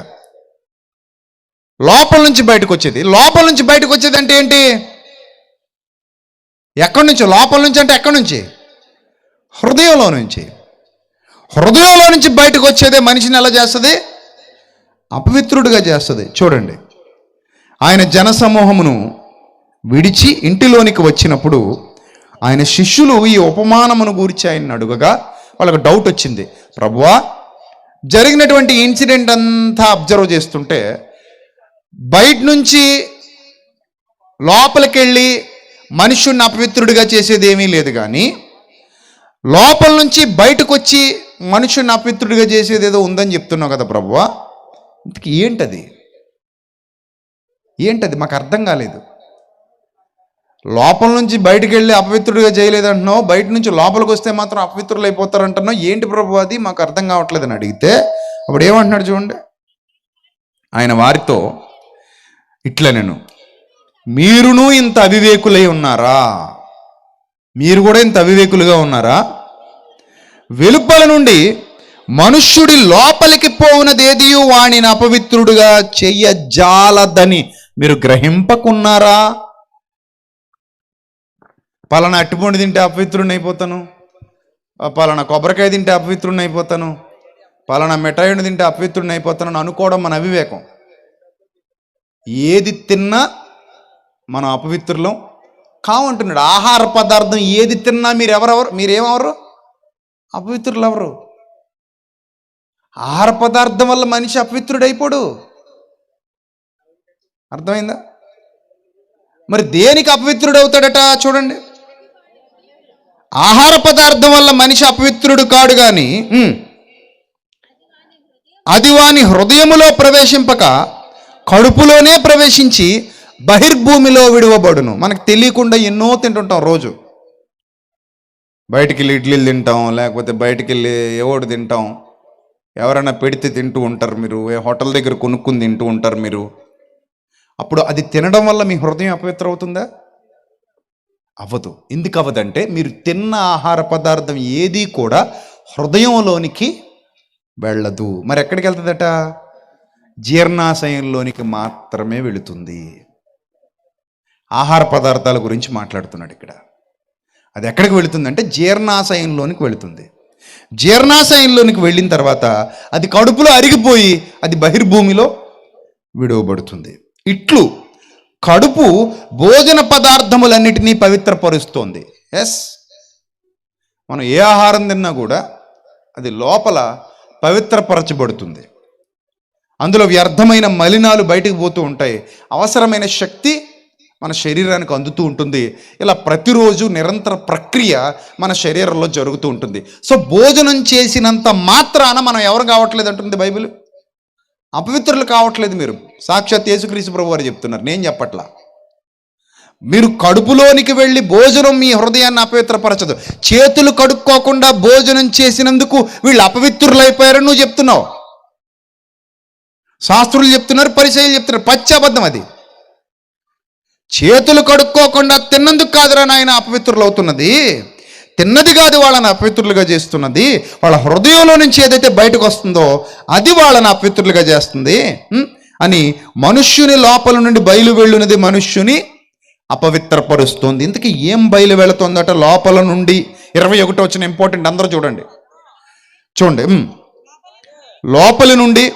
లోపల నుంచి బయటకు వచ్చేది. లోపల నుంచి బయటకు వచ్చేది అంటే ఏంటి? ఎక్కడి నుంచి? లోపల నుంచి అంటే ఎక్కడి నుంచి? హృదయంలో నుంచి. హృదయంలో నుంచి బయటకు వచ్చేదే మనిషిని ఎలా చేస్తుంది? అపవిత్రుడిగా చేస్తుంది. చూడండి, ఆయన జనసమూహమును విడిచి ఇంటిలోనికి వచ్చినప్పుడు ఆయన శిష్యులు ఈ ఉపమానమును గూర్చి ఆయన అడుగగా వాళ్ళకు డౌట్ వచ్చింది. ప్రభువా, జరిగినటువంటి ఇన్సిడెంట్ అంతా అబ్జర్వ్ చేస్తుంటే బయట నుంచి లోపలికి వెళ్ళి మనుష్యుడిని అపవిత్రుడిగా చేసేది ఏమీ లేదు, కానీ లోపల నుంచి బయటకు వచ్చి మనుష్యుడిని అపవిత్రుడిగా చేసేది ఏదో ఉందని చెప్తున్నావు కదా ప్రభువా. ఇంతకీ ఏంటది? మాకు అర్థం కాలేదు. లోపల నుంచి బయటకు వెళ్ళి అపవిత్రుడిగా చేయలేదంటున్నావు, బయట నుంచి లోపలికి వస్తే మాత్రం అపవిత్రులు అయిపోతారంటున్నావు, ఏంటి ప్రభు అది? మాకు అర్థం కావట్లేదు అని అడిగితే అప్పుడు ఏమంటున్నాడు చూడండి. ఆయన వారితో ఇట్లా, నేను మీరును ఇంత అవివేకులై ఉన్నారా? మీరు కూడా ఇంత అవివేకులుగా ఉన్నారా? వెలుపల నుండి మనుష్యుడి లోపలికి పోవునదేది వాణిని అపవిత్రుడుగా చెయ్యజాలదని మీరు గ్రహింపకున్నారా? పలానా అట్టిపండు తింటే అపవిత్రుడిని అయిపోతాను, పలానా కొబ్బరికాయ తింటే అపవిత్రుడిని అయిపోతాను, పలానా మిఠాయిని తింటే అపవిత్రుడిని అయిపోతాను అనుకోవడం మన అవివేకం. ఏది తిన్నా మనం అపవిత్రులం కావంటున్నాడు. ఆహార పదార్థం ఏది తిన్నా మీరేమవరు? అపవిత్రులు ఎవరు? ఆహార పదార్థం వల్ల మనిషి అపవిత్రుడైపోడు. అర్థమైందా? మరి దేనికి అపవిత్రుడు అవుతాడట? చూడండి, ఆహార పదార్థం వల్ల మనిషి అపవిత్రుడు కాడు, కానీ అది వాని హృదయములో ప్రవేశింపక కడుపులోనే ప్రవేశించి బహిర్భూమిలో విడువబడును. మనకు తెలియకుండా ఎన్నో తింటుంటాం రోజు. బయటికి వెళ్ళి ఇడ్లీలు తింటాం, లేకపోతే బయటికి వెళ్ళి ఏవోడు తింటాం, ఎవరైనా పెడితే తింటూ ఉంటారు మీరు, హోటల్ దగ్గర కొనుక్కుని తింటూ ఉంటారు మీరు. అప్పుడు అది తినడం వల్ల మీ హృదయం అపవిత్రం అవుతుందా? అవ్వదు. ఎందుకు అవ్వదంటే మీరు తిన్న ఆహార పదార్థం ఏది కూడా హృదయంలోనికి వెళ్ళదు. మరి ఎక్కడికి వెళ్తుందట? జీర్ణాశయంలోనికి మాత్రమే వెళుతుంది. ఆహార పదార్థాల గురించి మాట్లాడుతున్నాడు ఇక్కడ. అది ఎక్కడికి వెళుతుందంటే జీర్ణాశయంలోనికి వెళుతుంది. జీర్ణాశయంలోనికి వెళ్ళిన తర్వాత అది కడుపులో అరిగిపోయి అది బహిర్భూమిలో విడువబడుతుంది. ఇట్లు కడుపు భోజన పదార్థములన్నిటినీ పవిత్రపరుస్తోంది. ఎస్, మనం ఏ ఆహారం తిన్నా కూడా అది లోపల పవిత్రపరచబడుతుంది. అందులో వ్యర్థమైన మలినాలు బయటకు పోతూ ఉంటాయి, అవసరమైన శక్తి మన శరీరానికి అందుతూ ఉంటుంది. ఇలా ప్రతిరోజు నిరంతర ప్రక్రియ మన శరీరంలో జరుగుతూ ఉంటుంది. సో భోజనం చేసినంత మాత్రాన మనం ఎవరు కావట్లేదు అంటుంది బైబిల్. అపవిత్రులు కావట్లేదు మీరు. సాక్షాత్ యేసుక్రీస్తు ప్రభు వారు చెప్తున్నారు, నేను చెప్పట్లా. మీరు కడుపులోనికి వెళ్ళి భోజనం మీ హృదయాన్ని అపవిత్రపరచదు. చేతులు కడుక్కోకుండా భోజనం చేసినందుకు వీళ్ళు అపవిత్రులు అయిపోయారని నువ్వు చెప్తున్నావు. శాస్త్రులు చెప్తున్నారు, పరిసయ్యులు చెప్తున్నారు. పచ్చి అబద్ధం అది. చేతులు కడుక్కోకుండా తిన్నందుకు కాదురా నాయన అపవిత్రులు అవుతున్నది. తిన్నది కాదు వాళ్ళని అపవిత్రులుగా చేస్తున్నది. వాళ్ళ హృదయంలో నుంచి ఏదైతే బయటకు వస్తుందో అది వాళ్ళని అపవిత్రులుగా చేస్తుంది అని మనుష్యుని లోపల నుండి బయలు వెళ్ళున్నది మనుష్యుని అపవిత్రపరుస్తుంది. ఇంతకీ ఏం బయలు వెళుతుందట? లోపల నుండి 21 వచ్చిన ఇంపార్టెంట్, అందరూ చూడండి. లోపలి నుండి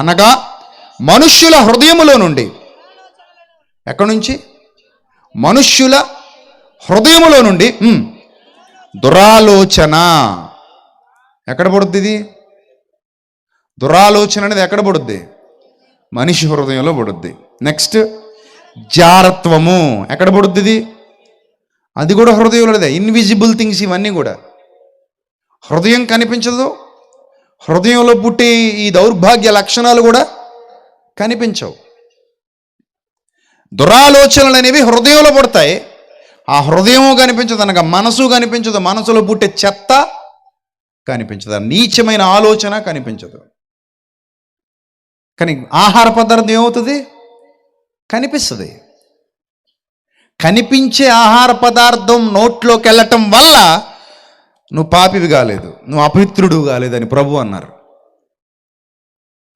అనగా మనుష్యుల హృదయములో నుండి. ఎక్కడి నుంచి? మనుష్యుల హృదయములో నుండి దురాలోచన. ఎక్కడ పడుద్ది ఇది? దురాలోచన అనేది ఎక్కడ పడుద్ది? మనిషి హృదయంలో పడుద్ది. నెక్స్ట్ జారత్వము. ఎక్కడ పడుద్ది ఇది? అది కూడా హృదయంలోదే. ఇన్విజిబుల్ థింగ్స్ ఇవన్నీ కూడా హృదయం కనిపించదు. హృదయంలో పుట్టే ఈ దౌర్భాగ్య లక్షణాలు కూడా కనిపించవు. దురాలోచనలు అనేవి హృదయంలో పడతాయి. ఆ హృదయము కనిపించదు, అనగా మనసు కనిపించదు. మనసులో పుట్టే చెత్త కనిపించదు, నీచమైన ఆలోచన కనిపించదు. కానీ ఆహార పదార్థం ఏమవుతుంది? కనిపిస్తుంది. కనిపించే ఆహార పదార్థం నోట్లోకి వెళ్ళటం వల్ల నువ్వు పాపివి కాలేదు, నువ్వు అపవిత్రుడు కాలేదని ప్రభు అన్నారు.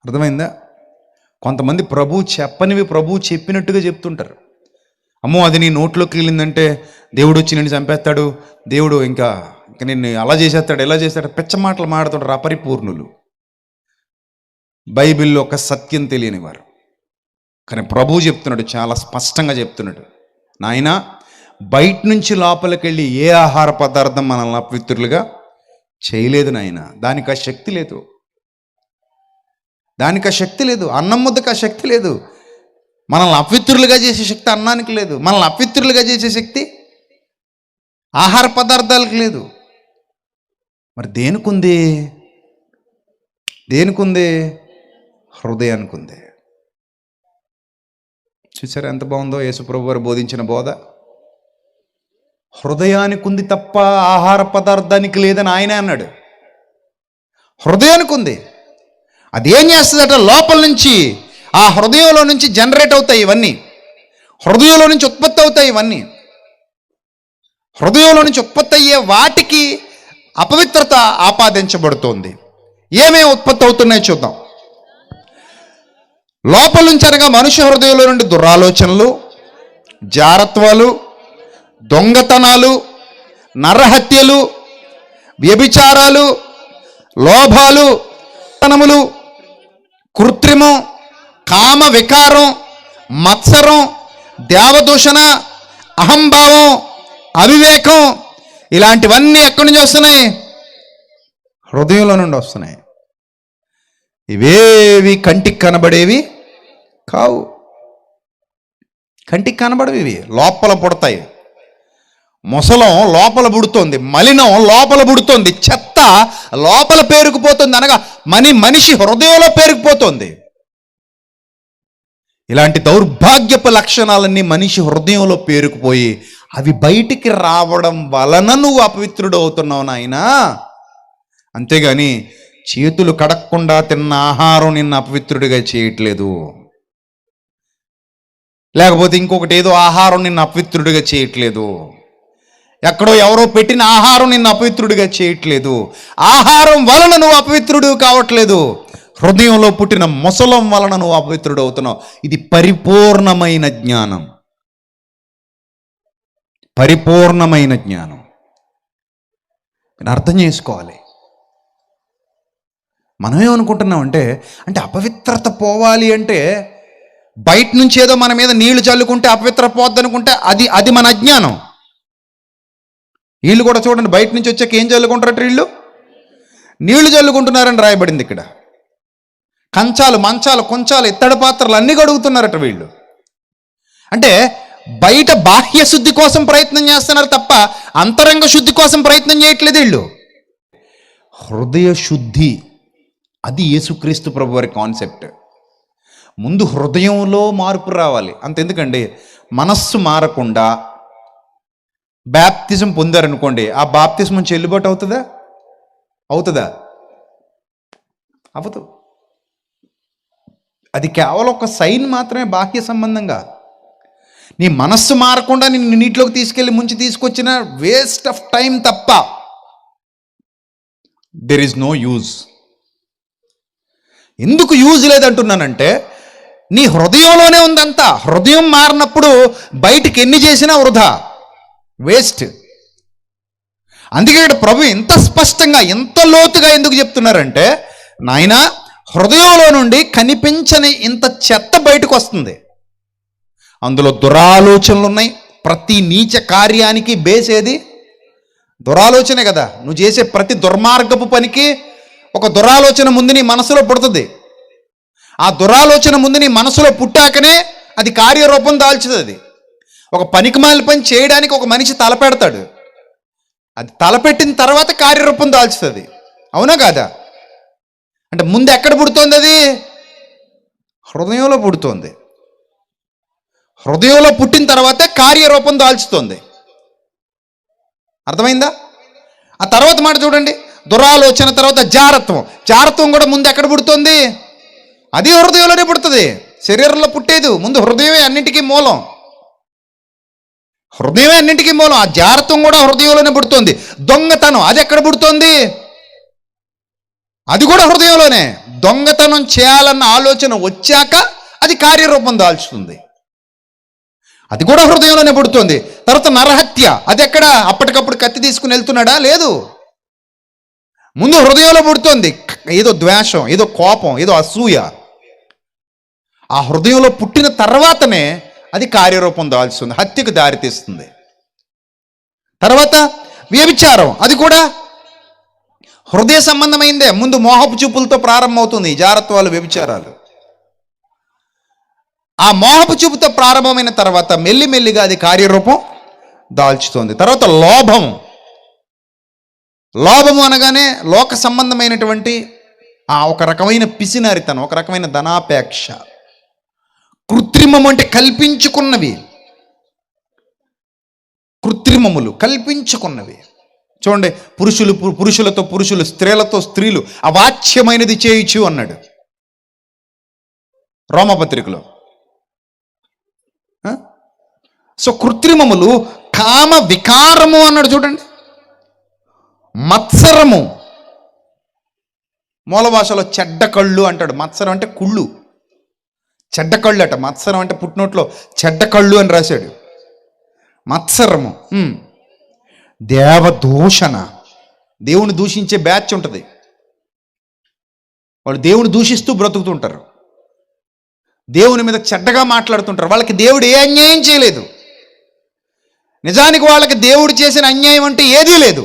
అర్థమైందా? కొంతమంది ప్రభు చెప్పనివి ప్రభు చెప్పినట్టుగా చెప్తుంటారు. అమ్మో అది నీ నోట్లోకి వెళ్ళిందంటే దేవుడు వచ్చి నిన్ను చంపేస్తాడు, దేవుడు ఇంకా నిన్ను అలా చేసేస్తాడు ఇలా చేస్తాడు, పిచ్చ మాటలు మాడుతుంటారు అపరిపూర్ణులు, బైబిల్లో ఒక సత్యం తెలియని వారు. కానీ ప్రభు చెప్తున్నాడు, చాలా స్పష్టంగా చెప్తున్నాడు, నాయనా బయట నుంచి లోపలికి వెళ్ళి ఏ ఆహార పదార్థం మనల్ని అపవిత్రులుగా చేయలేదు నాయన. దానికి ఆ శక్తి లేదు, దానికి ఆ శక్తి లేదు. అన్నం ముద్దకు ఆ శక్తి లేదు. మనల్ని అపవిత్రులుగా చేసే శక్తి అన్నానికి లేదు. మనల్ని అపవిత్రులుగా చేసే శక్తి ఆహార పదార్థాలకు లేదు. మరి దేనికుంది? దేనికుంది? హృదయానికి ఉంది. చూసారా ఎంత బాగుందో యేసుప్రభు వారు బోధించిన బోధ. హృదయానికి ఉంది తప్ప ఆహార పదార్థానికి లేదని ఆయనే అన్నాడు. హృదయానికి ఉంది. అదేం చేస్తుందట, లోపల నుంచి ఆ హృదయంలో నుంచి జనరేట్ అవుతాయి ఇవన్నీ, హృదయంలో నుంచి ఉత్పత్తి అవుతాయి ఇవన్నీ. హృదయంలో నుంచి ఉత్పత్తి అయ్యే వాటికి అపవిత్రత ఆపాదించబడుతోంది. ఏమేమి ఉత్పత్తి అవుతున్నాయో చూద్దాం. లోపల నుంచి అనగా మనుష్య హృదయంలో నుండి దురాలోచనలు, జారత్వాలు, దొంగతనాలు, నరహత్యలు, వ్యభిచారాలు, లోభాలు, తనములు, కృత్రిమం, కామ వికారం, మత్సరం, దేవదూషణ, అహంభావం, అవివేకం, ఇలాంటివన్నీ ఎక్కడి నుంచి వస్తున్నాయి? హృదయంలో నుండి వస్తున్నాయి. ఇవేవి కంటికి కనబడేవి కావు. కంటికి కనబడవి, ఇవి లోపల పుడతాయి. ముసలం లోపల పుడుతోంది, మలినం లోపల పుడుతోంది, చెత్త లోపల పేరుకుపోతుంది, అనగా మనిషి హృదయంలో పేరుకుపోతుంది. ఇలాంటి దౌర్భాగ్యపు లక్షణాలన్నీ మనిషి హృదయంలో పేరుకుపోయి అవి బయటికి రావడం వలన నువ్వు అపవిత్రుడు అవుతున్నావు నాయనా. అంతేగాని చేతులు కడక్కుండా తిన్న ఆహారం నిన్ను అపవిత్రుడిగా చేయట్లేదు, లేకపోతే ఇంకొకటి ఏదో ఆహారం నిన్ను అపవిత్రుడిగా చేయట్లేదు, ఎక్కడో ఎవరో పెట్టిన ఆహారం నిన్ను అపవిత్రుడిగా చేయట్లేదు. ఆహారం వలన నువ్వు అపవిత్రుడు కావట్లేదు, హృదయంలో పుట్టిన ముసలం వలన నువ్వు అపవిత్రుడు అవుతున్నావు. ఇది పరిపూర్ణమైన జ్ఞానం, పరిపూర్ణమైన జ్ఞానం. నేను అర్థం చేసుకోవాలి. మనమేమనుకుంటున్నామంటే, అంటే అపవిత్రత పోవాలి అంటే బయట నుంచి ఏదో మన మీద నీళ్లు చల్లుకుంటే అపవిత్ర పోద్ది అనుకుంటే అది మన అజ్ఞానం. వీళ్ళు కూడా చూడండి, బయట నుంచి వచ్చాక ఏం చల్లుకుంటారట, వీళ్ళు నీళ్లు చల్లుకుంటున్నారని రాయబడింది ఇక్కడ. కంచాలు, మంచాలు, కొంచాలు, ఇత్తడి పాత్రలు అన్నీ కడుగుతున్నారట వీళ్ళు. అంటే బయట బాహ్య శుద్ధి కోసం ప్రయత్నం చేస్తున్నారు తప్ప అంతరంగ శుద్ధి కోసం ప్రయత్నం చేయట్లేదు వీళ్ళు. హృదయ శుద్ధి, అది యేసుక్రీస్తు ప్రభు వారి కాన్సెప్ట్. ముందు హృదయంలో మార్పు రావాలి. అంతెందుకండి, మనస్సు మారకుండా బాప్తిజం పొందారనుకోండి, ఆ బాప్తిజం చెల్లుబాటు అవుతుందా? అవుతుందా? అవ్వదు. అది కేవలం ఒక సైన్ మాత్రమే, బాహ్య సంబంధంగా. నీ మనస్సు మారకుండా నిన్ను నీటిలోకి తీసుకెళ్ళి ముంచి తీసుకొచ్చిన వేస్ట్ ఆఫ్ టైం తప్ప దెర్ ఈజ్ నో యూజ్. ఎందుకు యూజ్ లేదంటున్నానంటే, నీ హృదయంలోనే ఉందంతా. హృదయం మారినప్పుడు బయటికి ఎన్ని చేసినా వృధా, వేస్ట్. అందుకే ఇక్కడ ప్రభు ఎంత స్పష్టంగా, ఎంత లోతుగా ఎందుకు చెప్తున్నారంటే, నాయనా హృదయంలో నుండి కనిపించని ఇంత చెత్త బయటకు వస్తుంది. అందులో దురాలోచనలు ఉన్నాయి. ప్రతి నీచ కార్యానికి బేస్ ఏది? దురాలోచనే కదా. నువ్వు చేసే ప్రతి దుర్మార్గపు పనికి ఒక దురాలోచన ముందు నీ మనసులో పుడుతుంది. ఆ దురాలోచన ముందు నీ మనసులో పుట్టాకనే అది కార్యరూపం దాల్చుతుంది. ఒక పనికిమాలిన పని చేయడానికి ఒక మనిషి తలపెడతాడు, అది తలపెట్టిన తర్వాత కార్యరూపం దాల్చుతుంది. అవునా కాదా? అంటే ముందు ఎక్కడ పుడుతోంది? అది హృదయంలో పుడుతోంది. హృదయంలో పుట్టిన తర్వాతే కార్యరూపం దాల్చుతోంది. అర్థమైందా? ఆ తర్వాత మాట చూడండి, దురాలోచన తర్వాత జారత్వం. జారత్వం కూడా ముందు ఎక్కడ పుడుతుంది? అది హృదయంలోనే పుడుతుంది. శరీరంలో పుట్టేది ముందు హృదయమే అన్నింటికీ మూలం. హృదయమే అన్నింటికీ మూలం. ఆ జారత్వం కూడా హృదయంలోనే పుడుతుంది. దొంగతనం అది ఎక్కడ పుడుతోంది? అది కూడా హృదయంలోనే. దొంగతనం చేయాలన్న ఆలోచన వచ్చాక అది కార్యరూపం దాల్చుతుంది. అది కూడా హృదయంలోనే పుడుతుంది. తర్వాత నరహత్య, అది ఎక్కడ? అప్పటికప్పుడు కత్తి తీసుకుని వెళ్తున్నాడా? లేదు, ముందు హృదయంలో పుడుతుంది. ఏదో ద్వేషం, ఏదో కోపం, ఏదో అసూయ. ఆ హృదయంలో పుట్టిన తర్వాతనే అది కార్యరూపం దాల్చుతుంది, హత్యకు దారితీస్తుంది. తర్వాత వ్యభిచారం, అది కూడా హృదయ సంబంధమైందే. ముందు మోహపు చూపులతో ప్రారంభమవుతుంది జారత్వాలు, వ్యభిచారాలు. ఆ మోహపు చూపుతో ప్రారంభమైన తర్వాత మెల్లిమెల్లిగా అది కార్యరూపం దాల్చుతుంది. తర్వాత లోభము అనగానే లోక సంబంధమైనటువంటి ఒక రకమైన పిసినారితనం, ఒక రకమైన ధనాపేక్ష. కృత్రిమం అంటే కల్పించుకున్నవి, కృత్రిమములు కల్పించుకున్నవి. చూడండి, పురుషులతో పురుషులు, స్త్రీలతో స్త్రీలు అవాచ్యమైనది చేయుచు అన్నాడు రోమపత్రికలో. సో కృత్రిమములు, కామ వికారము అన్నాడు చూడండి, మత్సరము, మూల భాషలో చెడ్డ కళ్ళు అంటాడు. మత్సరం అంటే కుళ్ళు, చెడ్డ కళ్ళు అట. మత్సరం అంటే పుట్టినోట్లో చెడ్డ కళ్ళు అని రాశాడు. మత్సరము, దేవదూషణ, దేవుని దూషించే బ్యాచ్ ఉంటుంది. వాళ్ళు దేవుని దూషిస్తూ బ్రతుకుతుంటారు, దేవుని మీద చెడ్డగా మాట్లాడుతుంటారు. వాళ్ళకి దేవుడు ఏ అన్యాయం చేయలేదు. నిజానికి వాళ్ళకి దేవుడు చేసిన అన్యాయం అంటే ఏదీ లేదు,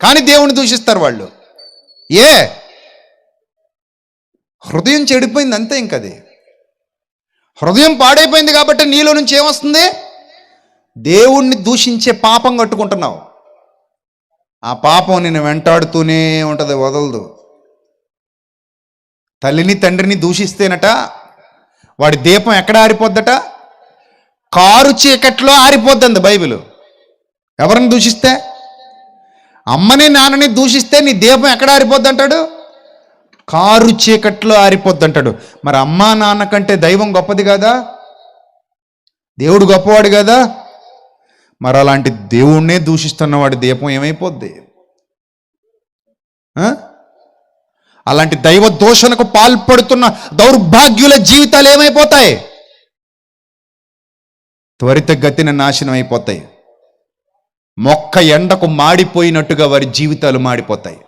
కానీ దేవుని దూషిస్తారు వాళ్ళు. హృదయం చెడిపోయింది అంతే. ఇంకది హృదయం పాడైపోయింది కాబట్టి నీలో నుంచి ఏమొస్తుంది? దేవుణ్ణి దూషించే పాపం కట్టుకుంటున్నావు. ఆ పాపం నిన్ను వెంటాడుతూనే ఉంటుంది, వదలదు. తల్లిని తండ్రిని దూషిస్తేనట వాడి దీపం ఎక్కడ ఆరిపోద్దట? కారు చీకట్లో ఆరిపోద్దంది బైబిల్. ఎవరిని దూషిస్తే? అమ్మని నాన్నని దూషిస్తే నీ దీపం ఎక్కడ ఆరిపోద్ది అంటాడు? కారు చీకట్లో ఆరిపోద్ది అంటాడు. మరి అమ్మా నాన్న కంటే దైవం గొప్పది కదా, దేవుడు గొప్పవాడు కదా. మరి అలాంటి దేవుణ్ణే దూషిస్తున్న వాడి దీపం ఏమైపోద్ది? అలాంటి దైవ దోషణకు పాల్పడుతున్న దౌర్భాగ్యుల జీవితాలు ఏమైపోతాయి? త్వరితగతిన నాశనం అయిపోతాయి. మొక్క ఎండకు మాడిపోయినట్టుగా వారి జీవితాలు మాడిపోతాయి.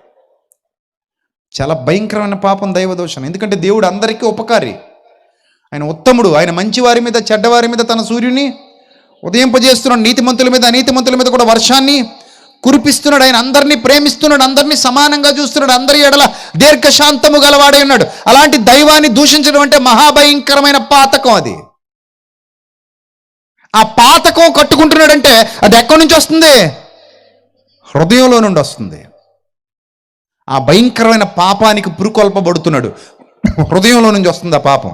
చాలా భయంకరమైన పాపం దైవ దోషణ. ఎందుకంటే దేవుడు అందరికీ ఉపకారి, ఆయన ఉత్తముడు. ఆయన మంచివారి మీద చెడ్డవారి మీద తన సూర్యుని ఉదయింపజేస్తున్నాడు. నీతిమంతుల మీద అనీతిమంతుల మీద కూడా వర్షాన్ని కురిపిస్తున్నాడు. ఆయన అందరినీ ప్రేమిస్తున్నాడు, అందరినీ సమానంగా చూస్తున్నాడు, అందరి ఎడల దీర్ఘశాంతము గలవాడే ఉన్నాడు. అలాంటి దైవాన్ని దూషించడం అంటే మహాభయంకరమైన పాతకం. అది ఆ పాతకం కట్టుకుంటున్నాడంటే అది ఎక్కడి నుంచి వస్తుంది? హృదయంలో నుండి వస్తుంది. ఆ భయంకరమైన పాపానికి పురుకొల్పబడుతున్నాడు, హృదయంలో నుంచి వస్తుంది ఆ పాపం.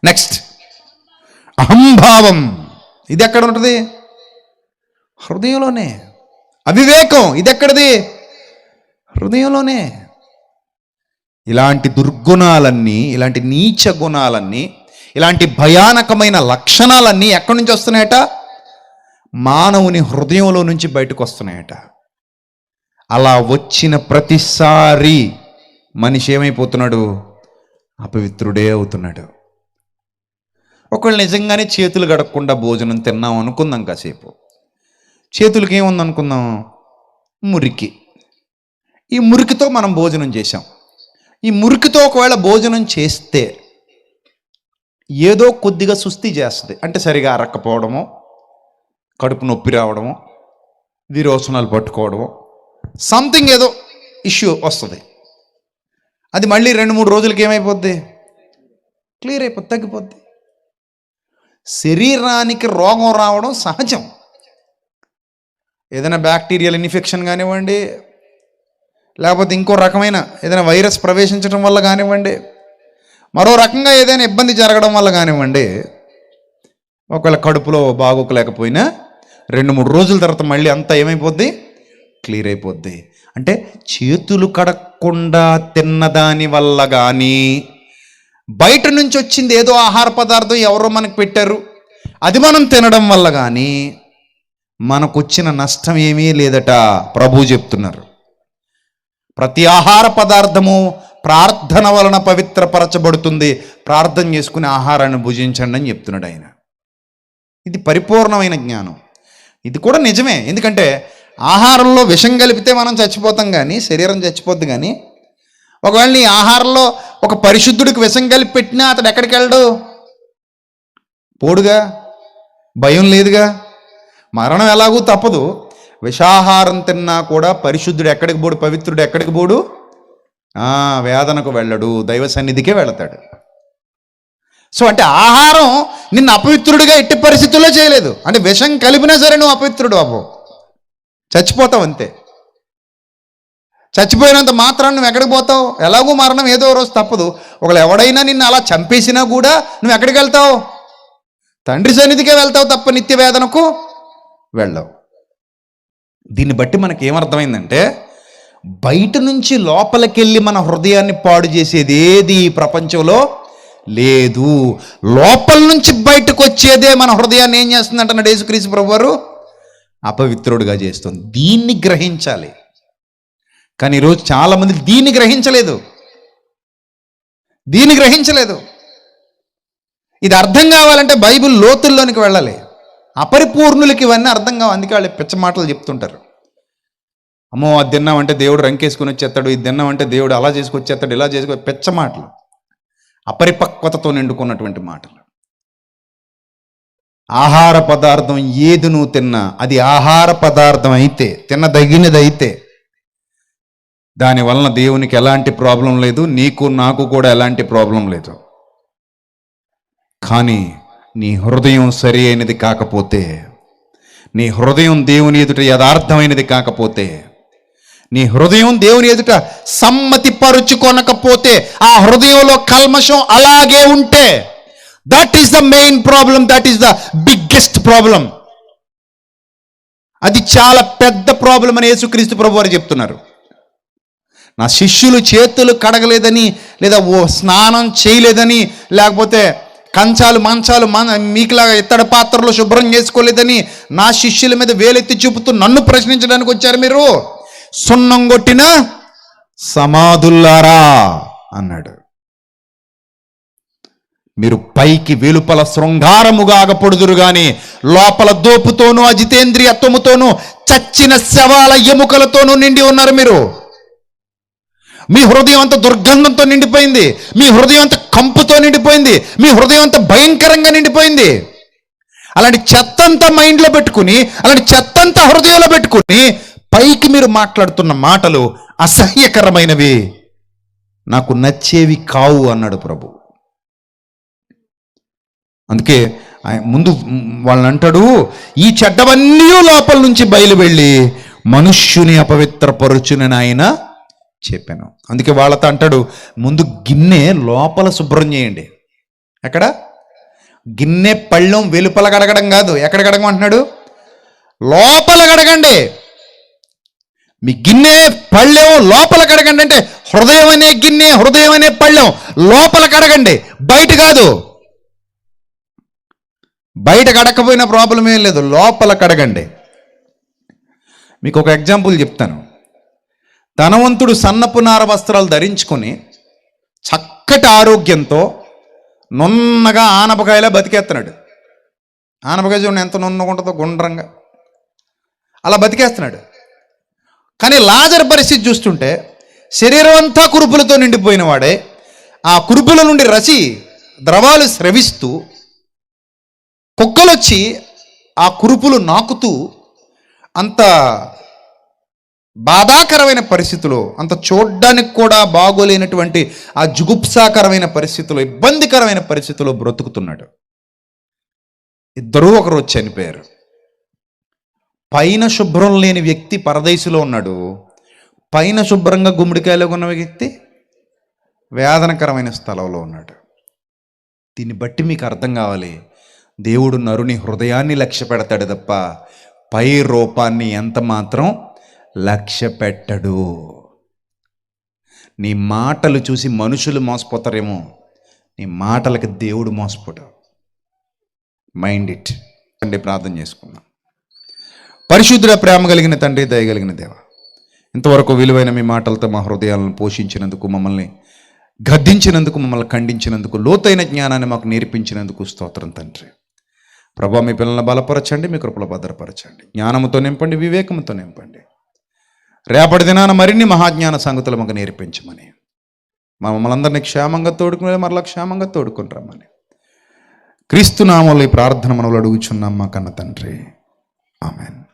నెక్స్ట్, అహంభావం. ఇది ఎక్కడ ఉంటుంది? హృదయంలోనే. అవివేకం, ఇది ఎక్కడిది? హృదయంలోనే. ఇలాంటి దుర్గుణాలన్నీ, ఇలాంటి నీచ గుణాలన్నీ, ఇలాంటి భయానకమైన లక్షణాలన్నీ ఎక్కడి నుంచి వస్తున్నాయట? మానవుని హృదయంలో నుంచి బయటకు వస్తున్నాయట. అలా వచ్చిన ప్రతిసారి మనిషి ఏమైపోతున్నాడు? అపవిత్రుడే అవుతున్నాడు. ఒకళ్ళు నిజంగానే చేతులు గడకుండా భోజనం తిన్నాం అనుకుందాం. కాసేపు చేతులకి ఏముంది అనుకుందాం? మురికి. ఈ మురికితో మనం భోజనం చేసాం. ఈ మురికితో ఒకవేళ భోజనం చేస్తే ఏదో కొద్దిగా సుస్థి చేస్తుంది. అంటే సరిగా అరక్కపోవడము, కడుపు నొప్పి రావడము, విరోచనాలు పట్టుకోవడము, సంథింగ్ ఏదో ఇష్యూ వస్తుంది. అది మళ్ళీ 2-3 రోజులకి ఏమైపోద్ది? క్లియర్ అయిపోద్ది, తగ్గిపోద్ది. శరీరానికి రోగం రావడం సహజం. ఏదైనా బ్యాక్టీరియల్ ఇన్ఫెక్షన్ కానివ్వండి, లేకపోతే ఇంకో రకమైన ఏదైనా వైరస్ ప్రవేశించడం వల్ల కానివ్వండి, మరో రకంగా ఏదైనా ఇబ్బంది జరగడం వల్ల కానివ్వండి, ఒకవేళ కడుపులో బాగోకలేకపోయినా 2-3 రోజుల తర్వాత మళ్ళీ అంతా ఏమైపోద్ది? క్లియర్ అయిపోద్ది. అంటే చేతులు కడగకుండా తిన్నదాని వల్ల కానీ, బయట నుంచి వచ్చింది ఏదో ఆహార పదార్థం ఎవరో మనకు పెట్టారు, అది మనం తినడం వల్ల కానీ మనకు వచ్చిన నష్టం ఏమీ లేదట ప్రభువు చెప్తున్నారు. ప్రతి ఆహార పదార్థము ప్రార్థన వలన పవిత్రపరచబడుతుంది. ప్రార్థన చేసుకుని ఆహారాన్ని భుజించండి అని చెప్తున్నాడు ఆయన. ఇది పరిపూర్ణమైన జ్ఞానం. ఇది కూడా నిజమే. ఎందుకంటే ఆహారంలో విషం కలిపితే మనం చచ్చిపోతాం, కానీ శరీరం చచ్చిపోద్ది. కానీ ఒకవేళ నీ ఆహారంలో ఒక పరిశుద్ధుడికి విషం కలిపి పెట్టినా అతడు ఎక్కడికి వెళ్ళడు? పోడుగా, భయం లేదుగా. మరణం ఎలాగూ తప్పదు. విషాహారం తిన్నా కూడా పరిశుద్ధుడు ఎక్కడికి పోడు, పవిత్రుడు ఎక్కడికి పోడు? వేదనకు వెళ్ళడు, దైవ సన్నిధికే వెళతాడు. సో అంటే ఆహారం నిన్ను అపవిత్రుడిగా ఎట్టి పరిస్థితుల్లో చేయలేదు. అంటే విషం కలిపినా సరే నువ్వు అపవిత్రుడు అవ్వవు, చచ్చిపోతావు అంతే. చచ్చిపోయినంత మాత్రాన్ని నువ్వు ఎక్కడికి పోతావు? ఎలాగూ మరణం ఏదో రోజు తప్పదు. ఒకళ్ళు ఎవడైనా నిన్ను అలా చంపేసినా కూడా నువ్వు ఎక్కడికి వెళ్తావు? తండ్రి సన్నిధికే వెళ్తావు తప్ప నిత్య వేదనకు వెళ్ళవు. దీన్ని బట్టి మనకి ఏమర్థమైందంటే, బయట నుంచి లోపలికెళ్ళి మన హృదయాన్ని పాడు చేసేది ఏది ఈ ప్రపంచంలో లేదు. లోపల నుంచి బయటకు వచ్చేదే మన హృదయాన్ని ఏం చేస్తుందంటే యేసుక్రీస్తు ప్రభువారు అపవిత్రుడిగా చేస్తుంది. దీన్ని గ్రహించాలి. కానీ ఈరోజు చాలామంది దీన్ని గ్రహించలేదు. ఇది అర్థం కావాలంటే బైబిల్ లోతుల్లోనికి వెళ్ళాలి. అపరిపూర్ణులకి ఇవన్నీ అర్థం కావు. అందుకే వాళ్ళు పిచ్చ మాటలు చెప్తుంటారు. అమ్మో అది తిన్నామంటే దేవుడు రంకేసుకుని వచ్చేస్తాడు, ఇది తిన్నామంటే దేవుడు అలా చేసుకొచ్చేస్తాడు, ఇలా చేసుకొ పిచ్చ మాటలు, అపరిపక్వతతో నిండుకున్నటువంటి మాటలు. ఆహార పదార్థం ఏది నువ్వు తిన్నా అది ఆహార పదార్థం అయితే, తినదగినది అయితే, దానివలన దేవునికి ఎలాంటి ప్రాబ్లం లేదు, నీకు నాకు కూడా ఎలాంటి ప్రాబ్లం లేదు. కానీ నీ హృదయం సరి అయినది కాకపోతే, నీ హృదయం దేవుని ఎదుట యథార్థమైనది కాకపోతే, నీ హృదయం దేవుని ఎదుట సమ్మతి పరుచుకొనకపోతే, ఆ హృదయంలో కల్మషం అలాగే ఉంటే, that is the main problem, that is the biggest problem. అది చాలా పెద్ద ప్రాబ్లం అని యేసుక్రీస్తు ప్రభు వారు చెప్తున్నారు. నా శిష్యులు చేతులు కడగలేదని, లేదా స్నానం చేయలేదని, లేకపోతే కంచాలు మంచాలు మీకులాగా ఇత్తడి పాత్రలు శుభ్రం చేసుకోలేదని నా శిష్యుల మీద వేలెత్తి చూపుతూ నన్ను ప్రశ్నించడానికి వచ్చారు మీరు, సున్నం కొట్టిన సమాధుల్లారా అన్నాడు. మీరు పైకి వెలుపల శృంగారముగా ఆగపొడుదురు గాని లోపల దోపుతోనూ అజితేంద్రియత్వముతోనూ చచ్చిన శవాల ఎముకలతోనూ నిండి ఉన్నారు మీరు. మీ హృదయం అంత దుర్గంధంతో నిండిపోయింది, మీ హృదయం అంత కంపుతో నిండిపోయింది, మీ హృదయం అంత భయంకరంగా నిండిపోయింది. అలాంటి చెత్తంతా మైండ్లో పెట్టుకుని, అలాంటి చెత్తంతా హృదయంలో పెట్టుకుని పైకి మీరు మాట్లాడుతున్న మాటలు అసహ్యకరమైనవి, నాకు నచ్చేవి కావు అన్నాడు ప్రభు. అందుకే ముందు వాళ్ళని అంటాడు, ఈ చెడ్డవన్నీ లోపల నుంచి బయలు వెళ్ళి మనుష్యుని అపవిత్రపరుచునని ఆయన చెప్పాను. అందుకే వాళ్ళతో అంటాడు, ముందు గిన్నె లోపల శుభ్రం చేయండి. ఎక్కడ? గిన్నె పళ్ళెం వెలుపల కడగడం కాదు, ఎక్కడ కడగమంటున్నాడు? లోపల కడగండి. మీ గిన్నె పళ్ళెం లోపల కడగండి అంటే హృదయం అనే గిన్నె, హృదయం అనే పళ్ళెం లోపల కడగండి, బయట కాదు. బయట కడకపోయినా ప్రాబ్లం ఏం లేదు, లోపల కడగండి. మీకు ఒక ఎగ్జాంపుల్ చెప్తాను. ధనవంతుడు సన్నపు నార వస్త్రాలు ధరించుకొని చక్కటి ఆరోగ్యంతో నున్నగా ఆనపకాయలా బతికేస్తున్నాడు. ఆనపకాయ చూడండి ఎంత నున్నగా ఉంటుందో, గుండ్రంగా అలా బతికేస్తున్నాడు. కానీ లాజరు పరిస్థితి చూస్తుంటే శరీరం అంతా కురుపులతో నిండిపోయిన వాడే, ఆ కురుపుల నుండి రసి ద్రవాలు స్రవిస్తూ కుక్కలొచ్చి ఆ కురుపులు నాకుతూ అంత బాధాకరమైన పరిస్థితుల్లో, అంత చూడ్డానికి కూడా బాగోలేనటువంటి ఆ జుగుప్సాకరమైన పరిస్థితుల్లో, ఇబ్బందికరమైన పరిస్థితుల్లో బ్రతుకుతున్నాడు. ఇద్దరూ ఒకరోజు చనిపోయారు. పైన శుభ్రం లేని వ్యక్తి పరదేశంలో ఉన్నాడు, పైన శుభ్రంగా గుమ్మడికాయలో ఉన్న వ్యక్తి వేదనకరమైన స్థలంలో ఉన్నాడు. దీన్ని బట్టి మీకు అర్థం కావాలి, దేవుడు నరుని హృదయాన్ని లక్ష్య పెడతాడు తప్ప పై రూపాన్ని ఎంత మాత్రం లక్ష్య పెట్టడు. నీ మాటలు చూసి మనుషులు మోసపోతారేమో, నీ మాటలకు దేవుడు మోసపోడు. Mind it. అంటే ప్రార్థన చేసుకుందాం. పరిశుద్ధుడ, ప్రేమ కలిగిన తండ్రి, దయగలిగిన దేవ, ఇంతవరకు విలువైన మీ మాటలతో మా హృదయాలను పోషించినందుకు, మమ్మల్ని గద్దించినందుకు, మమ్మల్ని ఖండించినందుకు, లోతైన జ్ఞానాన్ని మాకు నేర్పించినందుకు స్తోత్రం తండ్రి. ప్రభా, మీ పిల్లల్ని బలపరచండి, మీ కృపలో భద్రపరచండి, జ్ఞానంతో నింపండి, వివేకంతో నింపండి. రేపటి దినాన మరిన్ని మహాజ్ఞాన సంగతులు మాకు నేర్పించమని, మమ్మల్ని అందరినీ క్షేమంగా తోడుకుని మరలా క్షేమంగా తోడుకుని రమ్మని క్రీస్తు నామములో ఈ ప్రార్థన మనవులు అడుగుచున్నాం మా కన్న తండ్రి. ఆమెన్.